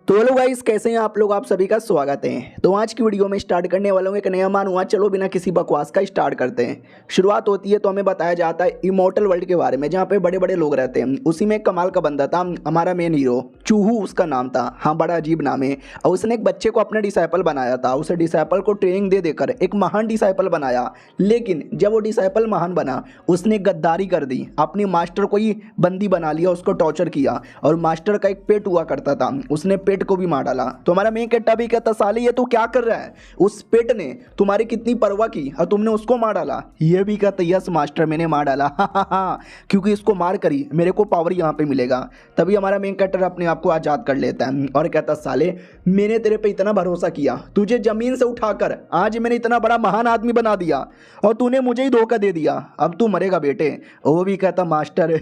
तो hello guys, कैसे हैं आप लोग। आप सभी का स्वागत है। तो आज की वीडियो में स्टार्ट करने वाला हूँ एक नया मानूंगा। चलो बिना किसी बकवास का स्टार्ट करते हैं। शुरुआत होती है तो हमें बताया जाता है इमोर्टल वर्ल्ड के बारे में, जहाँ पे बड़े बड़े लोग रहते हैं। उसी में एक कमाल का बंदा था, हमारा मेन हीरो चूहू उसका नाम था। हाँ, बड़ा अजीब नाम है। और उसने एक बच्चे को अपना डिसाइपल बनाया था। उसे डिसाइपल को ट्रेनिंग दे देकर एक महान डिसाइपल बनाया। लेकिन जब वो डिसाइपल महान बना, उसने गद्दारी कर दी। अपनी मास्टर को ही बंदी बना लिया, उसको टॉर्चर किया। और मास्टर का एक पेट हुआ करता था, उसने पेट को भी मार डाला। तुम्हारा मेन कैरेक्टर भी कहता, साले ये तू क्या कर रहा है, उस पेट ने तुम्हारी कितनी परवाह की और तुमने उसको मार डाला। ये भी कहता, यस मास्टर मैंने मार डाला, क्योंकि इसको मार करी मेरे को पावर यहाँ पे मिलेगा। तभी हमारा मेन कैरेक्टर अपने आप को आजाद कर लेता है और कहता, साले मैंने तेरे पे इतना भरोसा किया, तुझे जमीन से उठाकर आज मैंने इतना बड़ा महान आदमी बना दिया और तूने मुझे ही धोखा दे दिया। अब तू मरेगा बेटे। वो भी कहता, मास्टर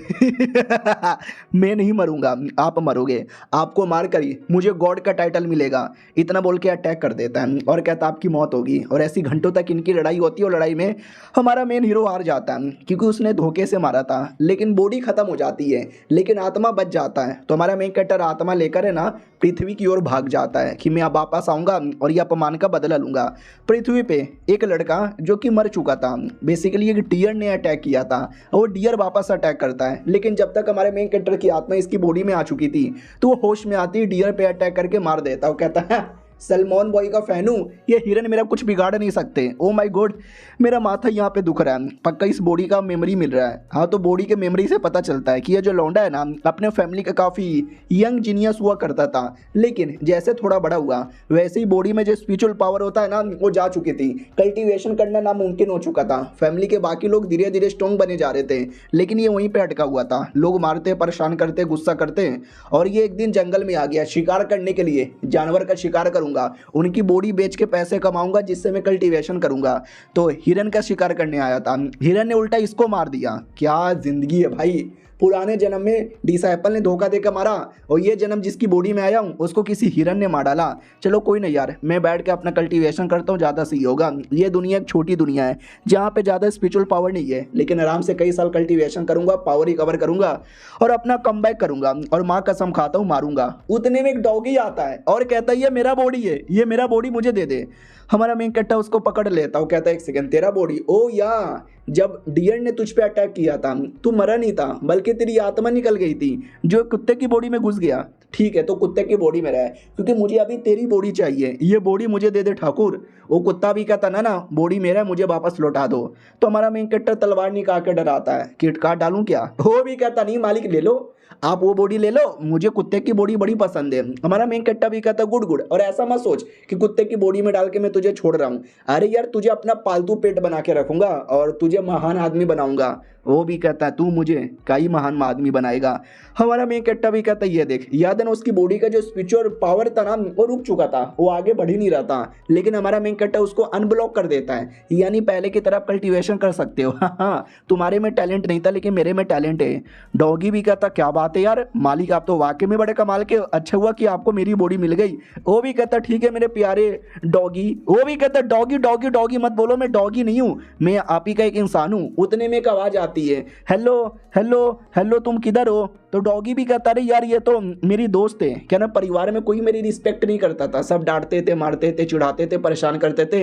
मैं नहीं मरूंगा, आप मरोगे। आपको मार करी मुझे गॉड का टाइटल मिलेगा। इतना बोल के अटैक कर देता है और कहता, आपकी मौत होगी। और ऐसी घंटों तक इनकी लड़ाई होती है और लड़ाई में हमारा मेन हीरो हार जाता है, क्योंकि उसने धोखे से मारा था। लेकिन बॉडी खत्म हो जाती है, लेकिन आत्मा बच जाता है। तो हमारा मेन कैरेक्टर आत्मा लेकर है ना पृथ्वी की ओर भाग जाता है कि मैं अब वापस आऊँगा और ये अपमान का बदला लूँगा। पृथ्वी पे एक लड़का जो कि मर चुका था, बेसिकली एक डियर ने अटैक किया था, और वो डियर वापस अटैक करता है। लेकिन जब तक हमारे मेन कैरेक्टर की आत्मा इसकी बॉडी में आ चुकी थी, तो वो होश में आती, डियर पे अटैक करके मार देता। वो कहता है, सलमान बॉय का फैन हूँ, ये हिरन मेरा कुछ बिगाड़ नहीं सकते। ओ माय गॉड, मेरा माथा यहाँ पे दुख रहा है। पक्का इस बॉडी का मेमोरी मिल रहा है। हाँ, तो बॉडी के मेमोरी से पता चलता है कि ये जो लौंडा है ना, अपने फैमिली का काफ़ी यंग जीनियस हुआ करता था। लेकिन जैसे थोड़ा बड़ा हुआ, वैसे ही बॉडी में जो स्पिरिचुअल पावर होता है ना, वो जा चुकी थी। कल्टिवेशन करना नामुमकिन हो चुका था। फैमिली के बाकी लोग धीरे धीरे स्ट्रॉन्ग बने जा रहे थे, लेकिन ये वहीं पर अटका हुआ था। लोग मारते, परेशान करते, गुस्सा करते। और ये एक दिन जंगल में आ गया शिकार करने के लिए। जानवर का शिकार करूंगा, उनकी बॉडी बेच के पैसे कमाऊंगा, जिससे मैं कल्टीवेशन करूंगा। तो हिरन का शिकार करने आया था, हिरन ने उल्टा इसको मार दिया। क्या जिंदगी है भाई। पुराने जन्म में डिसाइपल ने धोखा देकर मारा, और ये जन्म जिसकी बॉडी में आया हूँ उसको किसी हिरन ने मार डाला। चलो कोई नहीं यार, मैं बैठ के अपना कल्टीवेशन करता हूँ, ज़्यादा सही होगा। ये दुनिया एक छोटी दुनिया है जहाँ पे ज़्यादा स्पिरिचुअल पावर नहीं है, लेकिन आराम से कई साल कल्टीवेशन करूंगा, पावर रिकवर करूंगा और अपना कमबैक करूंगा। और माँ कसम खाता हूँ मारूंगा। उतने में एक डॉगी आता है और कहता है, ये मेरा बॉडी है, ये मेरा बॉडी मुझे दे दे। हमारा मेन कैरेक्टर उसको पकड़ लेता है, कहता है, एक सेकंड, तेरा बॉडी? ओ या, जब डियर ने तुझ पे अटैक किया था, तू मरा नहीं था, बल्कि तेरी आत्मा निकल गई थी, जो कुत्ते की बॉडी में घुस गया। ठीक है, तो कुत्ते की बॉडी में रहा, क्योंकि मुझे अभी तेरी बॉडी चाहिए। ये बॉडी मुझे दे दे ठाकुर। वो कुत्ता भी कहता ना, बॉडी मेरा है, मुझे वापस लौटा दो। तो हमारा मेन कैरेक्टर तलवार निकाल के डराता है, किट काट डालूं क्या? वो भी कहता, नहीं मालिक ले लो, आप वो बॉडी ले लो, मुझे कुत्ते की बॉडी बड़ी पसंद है। हमारा मेन कैरेक्टर भी कहता, गुड गुड। और ऐसा मत सोच कि कुत्ते की बॉडी में डाल के मैं तुझे छोड़ रहा हूँ। अरे यार, तुझे अपना पालतू पेट बना के रखूंगा और तुझे महान आदमी बनाऊंगा। वो भी कहता है, तू मुझे कई महान आदमी बनाएगा। हमारा मेन कैरेक्टर भी कहता है, ये देख, याद है ना उसकी बॉडी का जो स्पिरिचुअल पावर था ना, वो रुक चुका था, वो आगे बढ़ ही नहीं रहा था। लेकिन हमारा मेन कैरेक्टर उसको अनब्लॉक कर देता है, यानी पहले की तरफ कल्टीवेशन कर सकते हो। हाँ, तुम्हारे में टैलेंट नहीं था, लेकिन मेरे में टैलेंट है। डॉगी भी कहता, क्या बात है यार मालिक, आप तो वाकई में बड़े कमाल के, अच्छा हुआ कि आपको मेरी बॉडी मिल गई। वो भी कहता, ठीक है मेरे प्यारे डॉगी। वो भी कहता, डॉगी डॉगी डॉगी मत बोलो, मैं डॉगी नहीं हूँ, मैं आप ही का एक इंसान हूँ। उतने में एक आवाज आती है, हेलो हेलो हेलो, तुम किधर हो? तो डॉगी भी कहता, अरे यार ये तो मेरी दोस्त है। क्या ना, परिवार में कोई मेरी रिस्पेक्ट नहीं करता था, सब डांटते थे, मारते थे, चिढ़ाते थे, परेशान करते थे।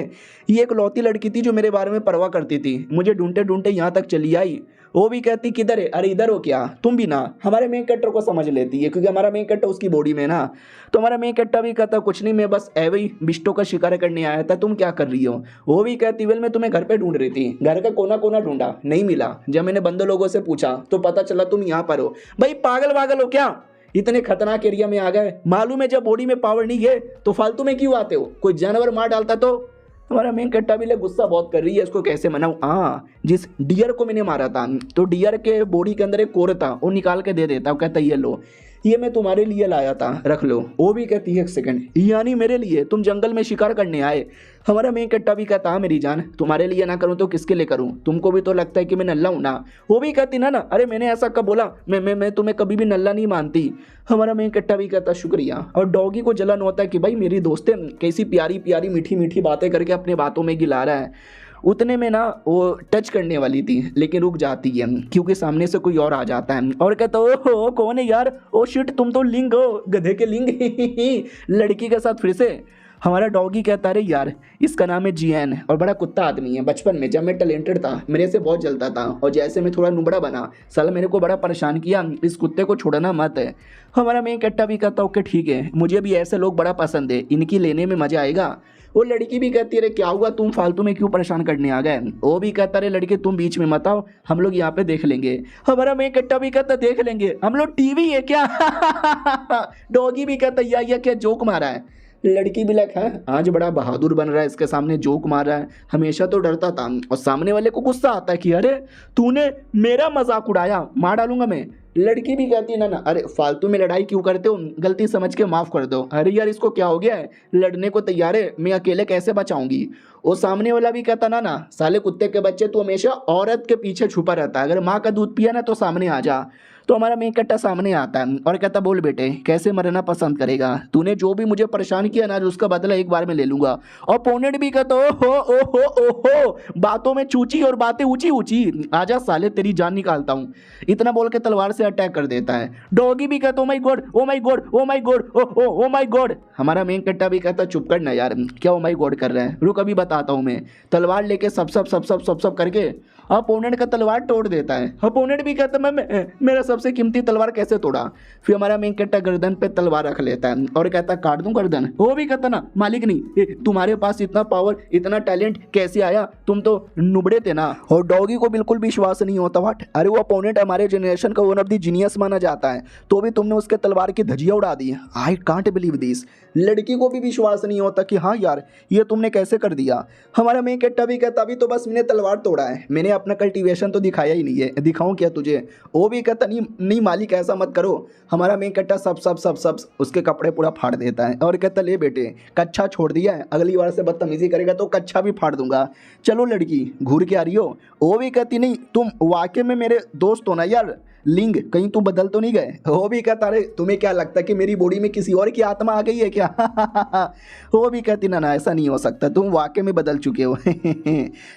ये एक लौती लड़की थी जो मेरे बारे में परवाह करती थी, मुझे ढूंढते ढूंढते यहाँ तक चली आई। वो भी कहती, किधर है? अरे इधर हो क्या तुम भी? ना, हमारे मेन कैरेक्टर को समझ लेती है, क्योंकि हमारा मेन कैरेक्टर उसकी बॉडी में ना। तो हमारा मेन कैरेक्टर भी कहता, कुछ नहीं, मैं बस एवे ही बिष्टों का शिकार करने आया था, तुम क्या कर रही हो? वो भी कहती, वेल मैं तुम्हें घर पे ढूंढ रही थी, घर का कोना कोना ढूंढा, नहीं मिला। जब मैंने बंदे लोगों से पूछा तो पता चला तुम यहाँ पर हो। भाई पागल वागल हो क्या? इतने खतरनाक एरिया में आ गए। मालूम है जब बॉडी में पावर नहीं है तो फालतू में क्यों आते हो? कोई जानवर मार डालता तो। हमारा मेन कैरेक्टर भी गुस्सा बहुत कर रही है, इसको कैसे मनाऊं। हाँ, जिस डियर को मैंने मारा था, तो डियर के बॉडी के अंदर एक कोर था, वो निकाल के दे देता। वो कहता, ये लो, ये मैं तुम्हारे लिए लाया था, रख लो। वो भी कहती है, एक सेकंड, यानी मेरे लिए? तुम जंगल में शिकार करने आए? हमारा मेन कैरेक्टर भी कहता, हाँ मेरी जान, तुम्हारे लिए ना करूँ तो किसके लिए करूँ? तुमको भी तो लगता है कि मैं नल्ला हूँ ना? वो भी कहती ना, अरे मैंने ऐसा कब बोला? मैं तुम्हें कभी भी नल्ला नहीं मानती। हमारा मेन कैरेक्टर भी कहता, शुक्रिया। और डॉगी को जलन होता है कि भाई मेरी दोस्त है, कैसी प्यारी प्यारी मीठी मीठी बातें करके अपने बातों में गिला रहा है। उतने में ना वो टच करने वाली थी लेकिन रुक जाती है क्योंकि सामने से कोई और आ जाता है और कहता ओ कौन है यार, ओ शिट तुम तो लिंग हो, गधे के लिंग। लड़की के साथ फिर से हमारा डॉगी कहता अरे यार इसका नाम है जियान और बड़ा कुत्ता आदमी है। बचपन में जब मैं टैलेंटेड था मेरे से बहुत जलता था और जैसे मैं थोड़ा नुबड़ा बना साला मेरे को बड़ा परेशान किया, इस कुत्ते को छोड़ना मत है। हमारा मेन कट्टा भी कहता ओके ठीक है, मुझे भी ऐसे लोग बड़ा पसंद है, इनकी लेने में मज़ा आएगा। वो लड़की भी कहती है अरे क्या हुआ, तुम फालतू में क्यों परेशान करने आ गए। वो भी कहता अरे लड़के तुम बीच में मत आओ, हम लोग यहाँ पे देख लेंगे। हमारा मेन कट्टा भी कहता देख लेंगे, हम लोग टीवी है क्या। डॉगी भी कहता या क्या जोक मारा है। लड़की भी लाइक है आज बड़ा बहादुर बन रहा है, इसके सामने जोक मार रहा है, हमेशा तो डरता था। और सामने वाले को गुस्सा आता है कि अरे तूने मेरा मजाक उड़ाया, मार डालूंगा मैं। लड़की भी कहती है ना अरे फालतू में लड़ाई क्यों करते हो, गलती समझ के माफ़ कर दो। अरे यार इसको क्या हो गया है, लड़ने को तैयार है, मैं अकेले कैसे बचाऊंगी। वो सामने वाला भी कहता ना साले कुत्ते के बच्चे, तू हमेशा औरत के पीछे छुपा रहता है, अगर माँ का दूध पिया ना तो सामने आ जा। तो हमारा मेन कट्टा सामने आता है और कहता बोल बेटे कैसे मरना पसंद करेगा, तूने जो भी मुझे परेशान किया ना उसका बदला एक बार में ले लूंगा। और पोनेट भी कहता ओ बातों में चूची और बातें ऊंची ऊंची, आजा साले तेरी जान निकालता हूँ। इतना बोल के तलवार से अटैक कर देता है। डॉगी भी कहता ओ माई गॉड ओ माई गॉड ओ माई गॉड ओ माई गॉड। हमारा मेन कट्टा भी कहता चुप करना यार, क्या ओ माई गॉड कर रहा है, रुक अभी बताता हूँ मैं। तलवार लेके सब करके अपोनेंट का तलवार तोड़ देता है। अपोनेंट भी कहता मैं मेरा सबसे कीमती तलवार कैसे तोड़ा। फिर हमारा मेन कट्टा गर्दन पे तलवार रख लेता है और कहता काट दूं गर्दन। वो भी कहता ना मालिक नहीं, तुम्हारे पास इतना पावर इतना टैलेंट कैसे आया, तुम तो नुबड़े थे ना। और डॉगी को बिल्कुल विश्वास नहीं होता वाट, अरे वो अपोनेंट हमारे जनरेशन का वन ऑफ द जीनियस माना जाता है, तो भी तुमने उसके तलवार की धजिया उड़ा दी। I can't believe this. लड़की को भी विश्वास नहीं होता कि हाँ यार ये तुमने कैसे कर दिया। हमारा मेन कट्टा भी कहता अभी तो बस मैंने तलवार तोड़ा है, मैंने अपना कल्टीवेशन तो दिखाया ही नहीं है, दिखाऊं क्या तुझे। वो भी कहता नहीं मालिक ऐसा मत करो। हमारा मेन कट्टा सब उसके कपड़े पूरा फाड़ देता है और कहता ले बेटे कच्छा छोड़ दिया है, अगली बार से बदतमीजी करेगा तो कच्छा भी फाड़ दूंगा। चलो लड़की घूर के आ रही हो। वो भी कहती नहीं तुम वाकई में मेरे दोस्त हो ना यार, लिंग कहीं तू बदल तो नहीं गए। वो भी कहता अरे तुम्हें क्या लगता है कि मेरी बॉडी में किसी और की आत्मा आ गई है क्या। वो भी कहती ना ऐसा नहीं हो सकता, तुम वाकई में बदल चुके हो।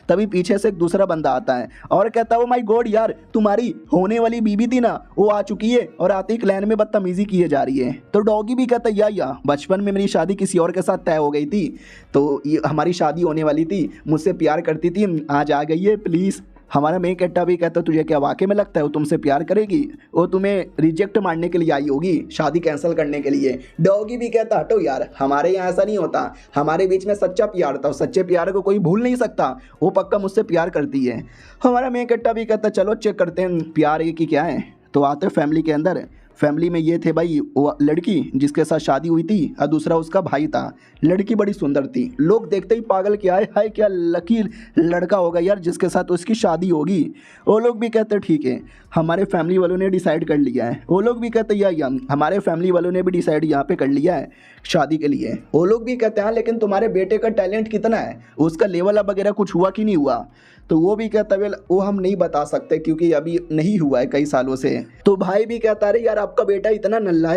तभी पीछे से एक दूसरा बंदा आता है और कहता ओ माय गॉड यार तुम्हारी होने वाली बीबी थी ना वो आ चुकी है और आते ही क्लैन में बदतमीजी किए जा रही है। तो डॉगी भी कहता या बचपन में मेरी शादी किसी और के साथ तय हो गई थी, तो ये हमारी शादी होने वाली थी, मुझसे प्यार करती थी, आज आ गई है प्लीज़। हमारा मेन कट्टा भी कहता तुझे क्या वाकई में लगता है वो तुमसे प्यार करेगी, वो तुम्हें रिजेक्ट मारने के लिए आई होगी, शादी कैंसिल करने के लिए। डॉगी भी कहता हटो यार हमारे यहाँ ऐसा नहीं होता, हमारे बीच में सच्चा प्यार था, सच्चे प्यार को कोई भूल नहीं सकता, वो पक्का मुझसे प्यार करती है। हमारा मेन कट्टा भी कहता चलो चेक करते हैं प्यार ये की क्या है। तो आते फैमिली के अंदर, फैमिली में ये थे भाई वो लड़की जिसके साथ शादी हुई थी और दूसरा उसका भाई था। लड़की बड़ी सुंदर थी, लोग देखते ही पागल क्या है, हाय क्या लकी लड़का होगा यार जिसके साथ उसकी शादी होगी। वो लोग भी कहते ठीक है हमारे फैमिली वालों ने डिसाइड कर लिया है। वो लोग भी कहते या हमारे फैमिली वालों ने भी डिसाइड यहाँ पे कर लिया है शादी के लिए। वो लोग भी कहते हैं लेकिन तुम्हारे बेटे का टैलेंट कितना है, उसका लेवल अब वगैरह कुछ हुआ कि नहीं हुआ। तो वो भी कहता वेल वो हम नहीं बता सकते क्योंकि अभी नहीं हुआ है कई सालों से। तो भाई भी कहता अरे यार आपका बेटा इतना नल्ला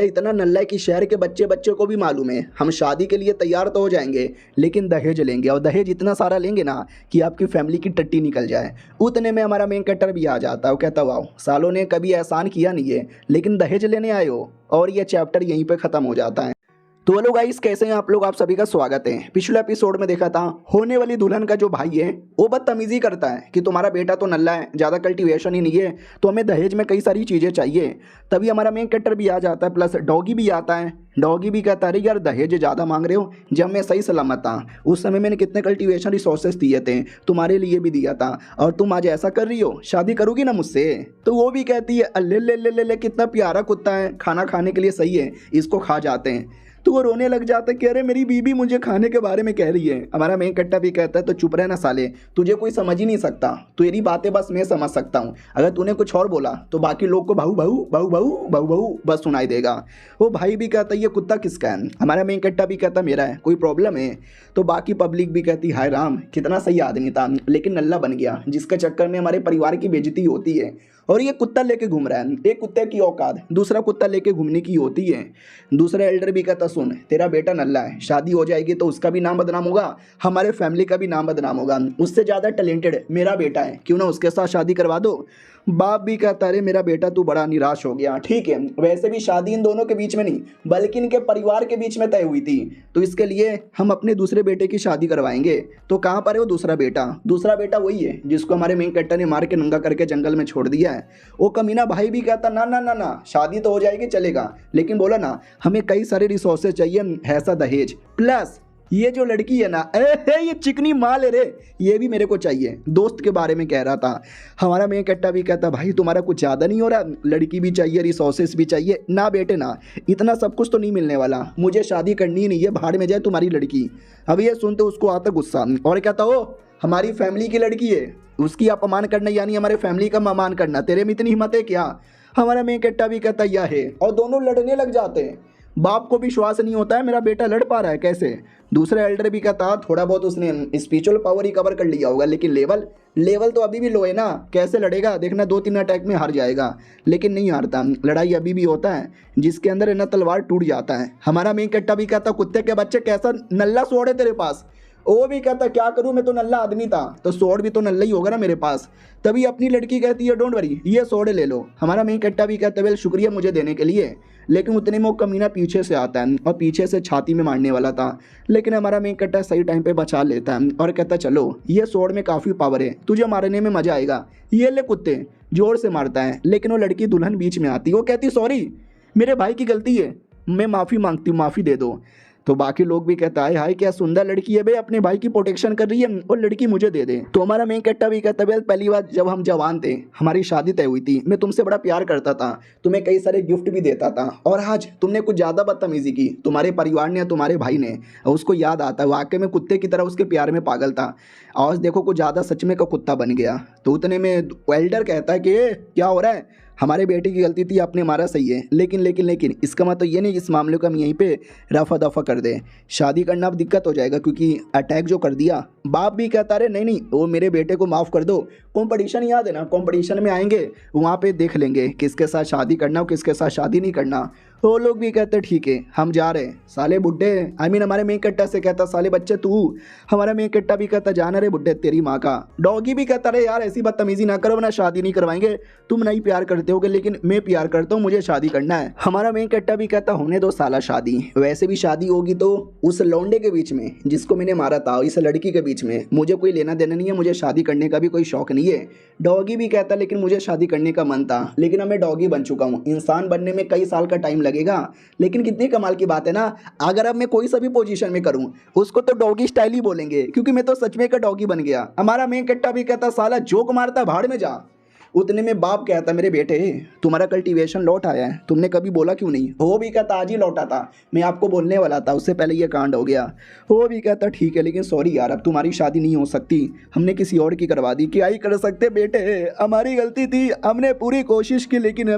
है कि शहर के बच्चे को भी मालूम है, हम शादी के लिए तैयार तो हो जाएंगे लेकिन दहेज लेंगे और दहेज इतना सारा लेंगे ना कि आपकी फैमिली की टट्टी निकल जाए। उतने में हमारा मेन कटर भी आ जाता है, वो कहता वाह सालों ने कभी एहसान किया नहीं है लेकिन दहेज लेने आए हो। और ये चैप्टर यहीं पे ख़त्म हो जाता है। तो हेलो गाइस कैसे हैं आप लोग, आप सभी का स्वागत है। पिछले एपिसोड में देखा था होने वाली दुल्हन का जो भाई है वो बदतमीजी करता है कि तुम्हारा बेटा तो नल्ला है, ज़्यादा कल्टीवेशन ही नहीं है, तो हमें दहेज में कई सारी चीज़ें चाहिए। तभी हमारा मेन कैरेक्टर भी आ जाता है, प्लस डॉगी भी आता है। डॉगी भी कहता है यार दहेज ज़्यादा मांग रहे हो, जब मैं सही सलामत था उस समय मैंने कितने कल्टीवेशन रिसोर्सेज दिए थे, तुम्हारे लिए भी दिया था, और तुम आज ऐसा कर रही हो, शादी करोगी ना मुझसे। तो वो भी कहती है अल्ले ले ले ले ले कितना प्यारा कुत्ता है, खाना खाने के लिए सही है, इसको खा जाते हैं। तो वो रोने लग जाता है कि अरे मेरी बीबी मुझे खाने के बारे में कह रही है। हमारा मेन कट्टा भी कहता है तो चुप रहना साले, तुझे कोई समझ ही नहीं सकता, तेरी बातें बस मैं समझ सकता हूँ, अगर तूने कुछ और बोला तो बाकी लोग को भाऊ भाऊ भाऊ भाऊ भाऊ भाऊ बस सुनाई देगा। वो भाई भी कहता है ये कुत्ता किसका है। हमारा मेन कट्टा भी कहता मेरा है, कोई प्रॉब्लम है। तो बाकी पब्लिक भी कहती हाय राम कितना सही आदमी था लेकिन नल्ला बन गया, जिसके चक्कर में हमारे परिवार की बेइज्जती होती है। और ये कुत्ता लेके घूम रहा है। एक कुत्ते की औकात दूसरा कुत्ता लेके घूमने की होती है। दूसरा एल्डर भी कहता सुन तेरा बेटा नल्ला है, शादी हो जाएगी तो उसका भी नाम बदनाम होगा, हमारे फैमिली का भी नाम बदनाम होगा। उससे ज़्यादा टैलेंटेड मेरा बेटा है, क्यों ना उसके साथ शादी करवा दो। बाप भी कहता अरे मेरा बेटा तू बड़ा निराश हो गया। ठीक है, वैसे भी शादी इन दोनों के बीच में नहीं बल्कि इनके परिवार के बीच में तय हुई थी, तो इसके लिए हम अपने दूसरे बेटे की शादी करवाएंगे। तो कहाँ पर है वो दूसरा बेटा? दूसरा बेटा वही है जिसको हमारे मेन कैरेक्टर ने मार के नंगा करके जंगल में छोड़ दिया है। वो कमीना भाई भी कहता ना ना ना ना, शादी तो हो जाएगी चलेगा, लेकिन बोला ना हमें कई सारे रिसोर्सेज चाहिए, ऐसा दहेज प्लस ये जो लड़की है ना ये चिकनी माल है रे, ये भी मेरे को चाहिए। दोस्त के बारे में कह रहा था। हमारा मेन कट्टा भी कहता भाई तुम्हारा कुछ ज़्यादा नहीं हो रहा, लड़की भी चाहिए रिसोर्सेस भी चाहिए ना बेटे ना, इतना सब कुछ तो नहीं मिलने वाला, मुझे शादी करनी ही नहीं है, भाड़ में जाए तुम्हारी लड़की। अब ये सुनते उसको आता गुस्सा और कहता हो हमारी फैमिली की लड़की है, उसकी अपमान करना यानी हमारे फैमिली का अपमान करना, तेरे में इतनी हिम्मत है क्या? हमारा मेन कट्टा भी कहता यह है, और दोनों लड़ने लग जाते हैं। बाप को विश्वास नहीं होता है मेरा बेटा लड़ पा रहा है कैसे। दूसरा एल्डर भी कहता थोड़ा बहुत उसने स्पिरिचुअल पावर ही कवर कर लिया होगा, लेकिन लेवल तो अभी भी लो है ना, कैसे लड़ेगा देखना, 2-3 अटैक में हार जाएगा। लेकिन नहीं हारता, लड़ाई अभी भी होता है, जिसके अंदर है ना तलवार टूट जाता है। हमारा मेन कट्टा भी कहता कुत्ते के बच्चे कैसा नल्ला सोड़ है तेरे पास। वो भी कहता क्या करूं मैं तो नल्ला आदमी था, तो सोड भी तो नल्ला ही होगा ना मेरे पास। तभी अपनी लड़की कहती है डोंट वरी ये सोड ले लो। हमारा मेन कट्टा भी कहता वेल शुक्रिया मुझे देने के लिए, लेकिन उतने में वो कमीना पीछे से आता है और पीछे से छाती में मारने वाला था, लेकिन हमारा मेन कट्टा सही टाइम पे बचा लेता है और कहता चलो ये सोड में काफ़ी पावर है, तुझे मारने में मजा आएगा, ये ले कुत्ते, जोर से मारता है। लेकिन वो लड़की दुल्हन बीच में आती है, वो कहती सॉरी मेरे भाई की गलती है, मैं माफ़ी मांगती हूँ, माफ़ी दे दो। तो बाकी लोग भी कहता है हाय क्या सुंदर लड़की है बे, अपने भाई की प्रोटेक्शन कर रही है और लड़की मुझे दे दे। तो हमारा मेन कट्टा भी कहता है पहली बार जब हम जवान थे हमारी शादी तय हुई थी, मैं तुमसे बड़ा प्यार करता था, तुम्हें कई सारे गिफ्ट भी देता था, और आज तुमने कुछ ज़्यादा बदतमीजी की, तुम्हारे परिवार ने या तुम्हारे भाई ने, और उसको याद आता है वाकई में कुत्ते की तरह उसके प्यार में पागल था, आज देखो कुछ ज़्यादा सच में का कुत्ता बन गया। तो उतने में एल्डर कहता है कि क्या हो रहा है, हमारे बेटे की गलती थी आपने मारा सही है, लेकिन इसका मतलब ये नहीं इस मामले को हम यहीं पे रफा दफा कर दें, शादी करना अब दिक्कत हो जाएगा क्योंकि अटैक जो कर दिया। बाप भी कहता रहे नहीं वो मेरे बेटे को माफ़ कर दो, कंपटीशन याद है ना, कंपटीशन में आएंगे वहाँ पे देख लेंगे किसके साथ शादी करना और किसके साथ शादी नहीं करना। वो लोग भी कहते ठीक है हम जा रहे हैं। साले बुड्ढे हमारे मेन कट्टा से कहता साले बच्चे तू, हमारा मेन कट्टा भी कहता जाना रे बुड्ढे तेरी माँ का। डॉगी भी कहता रहे यार ऐसी बदतमीजी ना करो ना, शादी नहीं करवाएंगे, तुम नहीं प्यार करते होगे लेकिन मैं प्यार करता हूँ, मुझे शादी करना है। हमारा मेन कट्टा भी कहता होने दो साला शादी, वैसे भी शादी होगी तो उस लौंडे के बीच में जिसको मैंने मारा था, इस लड़की के बीच में, मुझे कोई लेना देना नहीं है, मुझे शादी करने का भी कोई शौक नहीं है। डॉगी भी कहता लेकिन मुझे शादी करने का मन था, लेकिन अब मैं डॉगी बन चुका हूँ, इंसान बनने में कई साल का टाइम लगेगा। लेकिन कितनी कमाल की बात है ना, अगर अब मैं कोई सा भी पोजीशन में करूं उसको तो डॉगी स्टाइल ही बोलेंगे क्योंकि मैं तो सच में का डॉगी बन गया। हमारा मेन कट्टा भी कहता साला जोक मारता भाड़ में जा। उतने में बाप कहता मेरे बेटे तुम्हारा कल्टीवेशन लौट आया है, तुमने कभी बोला क्यों नहीं? वो भी कहता आज ही लौटा था, मैं आपको बोलने वाला था, उससे पहले ये कांड हो गया। वो भी कहता ठीक है लेकिन सॉरी यार अब तुम्हारी शादी नहीं हो सकती, हमने किसी और की करवा दी। क्या ही कर सकते बेटे, हमारी गलती थी, हमने पूरी कोशिश की, लेकिन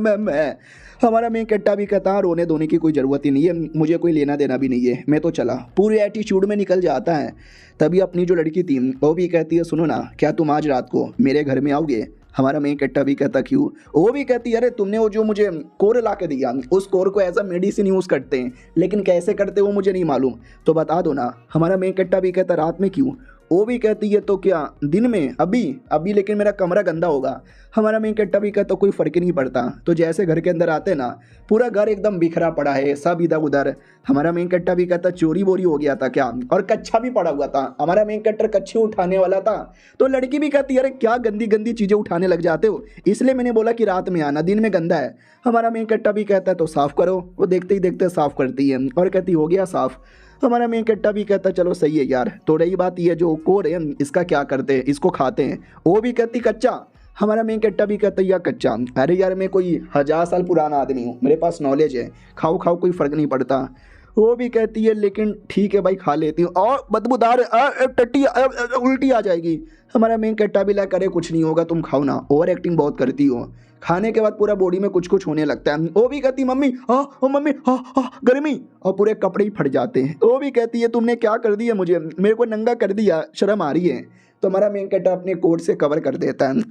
हमारा मेन कट्टा भी कहता रोने धोने की कोई ज़रूरत ही नहीं है, मुझे कोई लेना देना भी नहीं है, मैं तो चला। पूरी एटीट्यूड में निकल जाता है। तभी अपनी जो लड़की थी वो भी कहती है सुनो ना क्या तुम आज रात को मेरे घर में आओगे? हमारा मेन कट्टा भी कहता क्यों? वो भी कहती है अरे तुमने वो जो मुझे कोर ला के दिया, उस कोर को एज अ मेडिसिन यूज़ करते हैं, लेकिन कैसे करते वो मुझे नहीं मालूम, तो बता दो ना। हमारा मेन कट्टा भी कहता रात में क्यों? वो भी कहती है तो क्या दिन में? अभी लेकिन मेरा कमरा गंदा होगा। हमारा मेन कट्टा भी कहता कोई फ़र्क नहीं पड़ता। तो जैसे घर के अंदर आते ना पूरा घर एकदम बिखरा पड़ा है, सब इधर उधर। हमारा मेन कट्टा भी कहता चोरी बोरी हो गया था क्या? और कच्छा भी पड़ा हुआ था। हमारा मेन कट्टर कच्छे उठाने वाला था। तो लड़की भी कहती अरे क्या गंदी गंदी चीज़ें उठाने लग जाते हो, इसलिए मैंने बोला कि रात में आना, दिन में गंदा है। हमारा मेन कट्टा भी कहता है तो साफ़ करो। वो देखते ही देखते साफ़ करती है और कहती हो गया साफ़। हमारा मेन कट्टा भी कहता चलो सही है यार। तो रही बात ये जो कोर है इसका क्या करते हैं, इसको खाते हैं। वो भी कहती कच्चा। हमारा मेन कट्टा भी कहता या कच्चा। अरे यार मैं कोई 1000 साल पुराना आदमी हूँ, मेरे पास नॉलेज है, खाओ खाओ कोई फ़र्क नहीं पड़ता। वो भी कहती है लेकिन ठीक है भाई खा लेती हूँ, और बदबूदार टट्टी उल्टी आ जाएगी। हमारा मेन कट्टा भी लगा, करे कुछ नहीं होगा, तुम खाओ ना, ओवर एक्टिंग बहुत करती हो। खाने के बाद पूरा बॉडी में कुछ कुछ होने लगता है। वो भी कहती मम्मी हाँ ओ मम्मी हाँ हाँ गर्मी, और पूरे कपड़े ही फट जाते हैं। वो भी कहती है तुमने क्या कर दिया, मुझे मेरे को नंगा कर दिया, शर्म आ रही है। तो हमारा मेन कैरेक्टर अपने कोट से कवर कर देता है।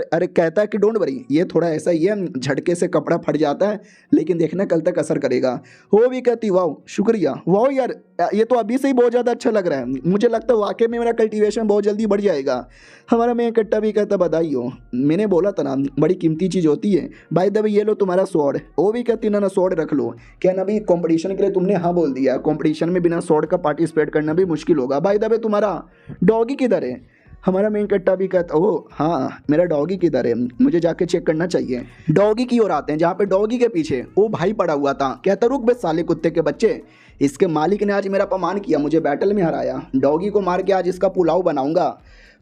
अरे कहता है कि डोंट वरी, ये थोड़ा ऐसा ही है, झटके से कपड़ा फट जाता है लेकिन देखना कल तक असर करेगा। वो भी कहती वाह शुक्रिया, वाह यार ये तो अभी से ही बहुत ज़्यादा अच्छा लग रहा है, मुझे लगता है वाकई में मेरा कल्टीवेशन बहुत जल्दी बढ़ जाएगा। हमारा मेन कैरेक्टर भी कहता बधाई हो, मैंने बोला था ना बड़ी कीमती चीज़ होती है। बाय द वे ये लो तुम्हारा स्वॉर्ड। वो भी कहती ना स्वॉर्ड रख लो। क्या ना भी कंपटीशन के लिए तुमने हाँ बोल दिया, कंपटीशन में बिना स्वॉर्ड का पार्टिसिपेट करना भी मुश्किल होगा। बाय द वे तुम्हारा डॉगी किधर है। हमारा मेन कट्टा भी कहता ओह हाँ मेरा डॉगी किधर है, मुझे जाके चेक करना चाहिए। डॉगी की ओर आते हैं जहाँ पे डॉगी के पीछे वो भाई पड़ा हुआ था। कहता रुक बे साले कुत्ते के बच्चे, इसके मालिक ने आज मेरा अपमान किया, मुझे बैटल में हराया, डॉगी को मार के आज इसका पुलाव बनाऊंगा।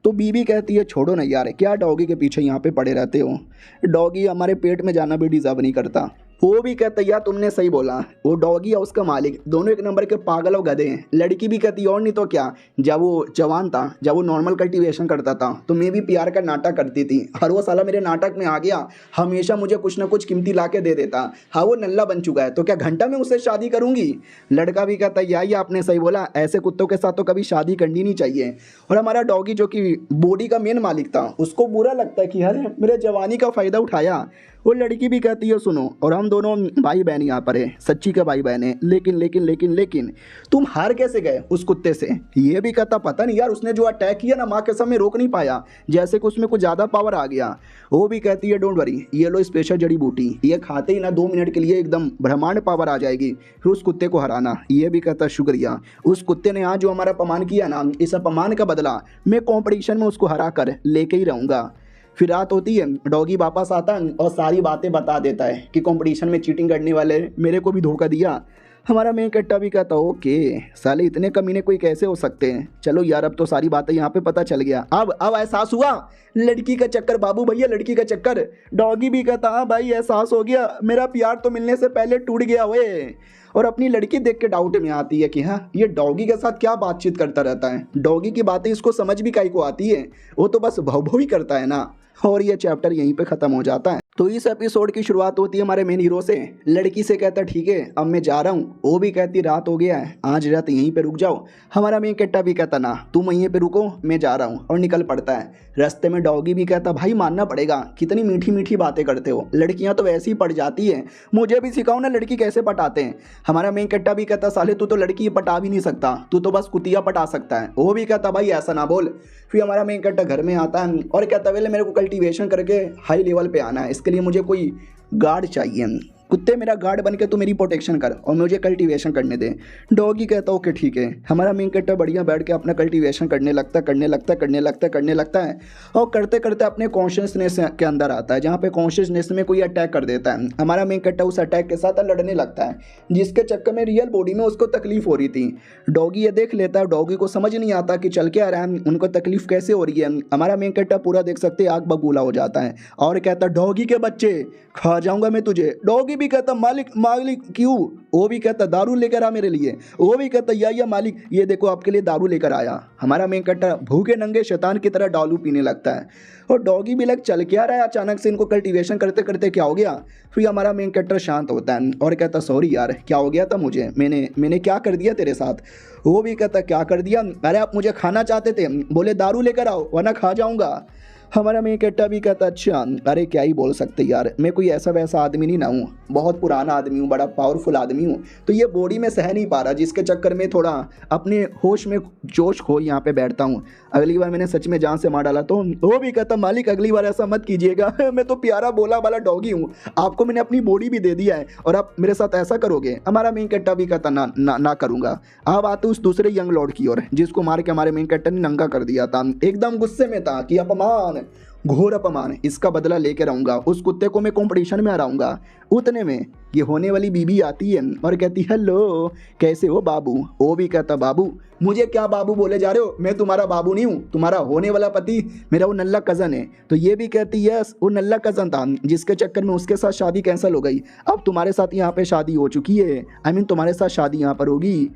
तो बीबी कहती है छोड़ो ना यार, क्या डॉगी के पीछे यहाँ पे पड़े रहते हो, डॉगी हमारे पेट में जाना भी डिजर्व नहीं करता। वो भी कहता यार तुमने सही बोला, वो डॉगी और उसका मालिक दोनों एक नंबर के पागल और गधे हैं। लड़की भी कहती और नहीं तो क्या, जब वो जवान था, जब वो नॉर्मल कल्टीवेशन करता था तो मैं भी प्यार का नाटक करती थी, हर वो साला मेरे नाटक में आ गया, हमेशा मुझे कुछ ना कुछ कीमती ला के दे देता। हाँ वो नल्ला बन चुका है तो क्या घंटा में उससे शादी करूंगी। लड़का भी कहता यार आपने सही बोला, ऐसे कुत्तों के साथ तो कभी शादी करनी नहीं चाहिए। और हमारा डॉगी जो कि बॉडी का मेन मालिक था, उसको बुरा लगता है कि अरे मेरे जवानी का फ़ायदा उठाया। वो लड़की भी कहती है सुनो, और हम दोनों भाई बहन यहाँ पर है, सच्ची के भाई बहन है, लेकिन लेकिन लेकिन लेकिन तुम हार कैसे गए उस कुत्ते से। ये भी कहता पता नहीं यार, उसने जो अटैक किया ना माँ कसम में रोक नहीं पाया, जैसे कि उसमें कुछ ज़्यादा पावर आ गया। वो भी कहती है डोंट वरी, ये लो स्पेशल जड़ी बूटी, ये खाते ही ना 2 मिनट के लिए एकदम ब्रह्मांड पावर आ जाएगी, फिर उस कुत्ते को हराना। ये भी कहता शुक्रिया, उस कुत्ते ने आज जो हमारा अपमान किया ना, इस अपमान का बदला मैं कॉम्पिटिशन में उसको हरा कर लेके ही रहूँगा। फिर रात होती है, डॉगी वापस आता है और सारी बातें बता देता है कि कंपटीशन में चीटिंग करने वाले मेरे को भी धोखा दिया। हमारा मेन कट्टा भी कहता ओके साले इतने कमीने कोई कैसे हो सकते हैं, चलो यार अब तो सारी बातें यहाँ पे पता चल गया। अब एहसास हुआ, लड़की का चक्कर बाबू भैया, लड़की का चक्कर। डॉगी भी कहता हाँ भाई एहसास हो गया, मेरा प्यार तो मिलने से पहले टूट गया हुए। और अपनी लड़की देख के डाउट में आती है कि हाँ ये डॉगी के साथ क्या बातचीत करता रहता है, डॉगी की बातें इसको समझ भी काहे को आती है, वो तो बस भव भव ही करता है ना। और ये चैप्टर यहीं पे ख़त्म हो जाता है। तो इस एपिसोड की शुरुआत होती है हमारे मेन हीरो से। लड़की से कहता ठीक है अब मैं जा रहा हूँ। वो भी कहती रात हो गया है, आज रात यहीं पे रुक जाओ। हमारा मेन कट्टा भी कहता ना तुम यहीं पे रुको, मैं जा रहा हूँ, और निकल पड़ता है। रास्ते में डॉगी भी कहता भाई मानना पड़ेगा, कितनी मीठी मीठी बातें करते हो, लड़कियाँ तो वैसे ही पट जाती हैं, मुझे भी सिखाओ ना लड़की कैसे पटाते हैं। हमारा मेन कट्टा भी कहता साले तू तो लड़की पटा भी नहीं सकता, तू तो बस कुतिया पटा सकता है। वो भी कहता भाई ऐसा ना बोल। फिर हमारा मेन कट्टा घर में आता है और कहता वेले मेरे को कल्टीवेशन करके हाई लेवल पे आना है, इसके लिए मुझे कोई गार्ड चाहिए, कुत्ते मेरा गार्ड बन के तू मेरी प्रोटेक्शन कर और मुझे कल्टीवेशन करने दे। डॉगी कहता ओके ठीक है। हमारा मेन कैरेक्टर बढ़िया बैठ के अपना कल्टीवेशन करने लगता है और करते करते अपने कॉन्शियसनेस के अंदर आता है, जहाँ पे कॉन्शियसनेस में कोई अटैक कर देता है। हमारा मेन कैरेक्टर उस अटैक के साथ लड़ने लगता है, जिसके चक्कर में रियल बॉडी में उसको तकलीफ हो रही थी। डॉगी ये देख लेता है, डॉगी को समझ नहीं आता कि चल के आ रहा है, उनको तकलीफ कैसे हो रही है। हमारा मेन कैरेक्टर पूरा देख सकते आग बबूला हो जाता है और कहता डॉगी के बच्चे खा जाऊंगा मैं तुझे। डॉगी भी कहता मालिक मालिक क्यों। वो भी कहता दारू लेकर आ मेरे लिए। वो भी कहता या मालिक ये देखो आपके लिए दारू लेकर आया। हमारा मेन कैरेक्टर भूखे नंगे शैतान की तरह दारू पीने लगता है और डॉगी भी चल क्या रहा है, अचानक से इनको कल्टीवेशन करते करते क्या हो गया। फिर हमारा मेन कैरेक्टर शांत होता है और कहता सॉरी यार क्या हो गया था मुझे, मैंने क्या कर दिया तेरे साथ। वो भी कहता क्या कर दिया, अरे आप मुझे खाना चाहते थे, बोले दारू लेकर आओ वरना खा जाऊंगा। हमारा मेन कैरेक्टर भी कहता अच्छा अरे क्या ही बोल सकते यार, मैं कोई ऐसा वैसा आदमी नहीं ना हूँ, बहुत पुराना आदमी हूँ, बड़ा पावरफुल आदमी हूँ, तो ये बॉडी में सह नहीं पा रहा, जिसके चक्कर में थोड़ा अपने होश में जोश खो यहाँ पे बैठता हूँ। अगली बार मैंने सच में जान से मार डाला तो। वो भी कहता मालिक अगली बार ऐसा मत कीजिएगा, मैं तो प्यारा बोला वाला डॉगी हूँ, आपको मैंने अपनी बॉडी भी दे दिया है और आप मेरे साथ ऐसा करोगे। हमारा मेन कैरेक्टर भी कहता ना करूँगा। अब आते उस दूसरे यंग लॉर्ड की ओर, जिसको मार के हमारे मेन कैरेक्टर ने नंगा कर दिया था। एकदम गुस्से में था कि अपमान, घोर अपमान, इसका बदला लेकर आऊंगा, उस कुत्ते को मैं कंपटीशन में हराऊंगा। उतने में ये होने वाली बीबी आती है और कहती हेलो कैसे हो बाबू। वो भी कहता बाबू, मुझे क्या बाबू बोले जा रहे हो, मैं तुम्हारा बाबू नहीं हूँ, तुम्हारा होने वाला पति मेरा वो नल्ला कज़न है। तो ये भी कहती यस वो नल्ला कज़न था जिसके चक्कर में उसके साथ शादी कैंसिल हो गई, अब तुम्हारे साथ यहाँ पे शादी हो चुकी है, आई मीन तुम्हारे साथ शादी यहाँ पर होगी।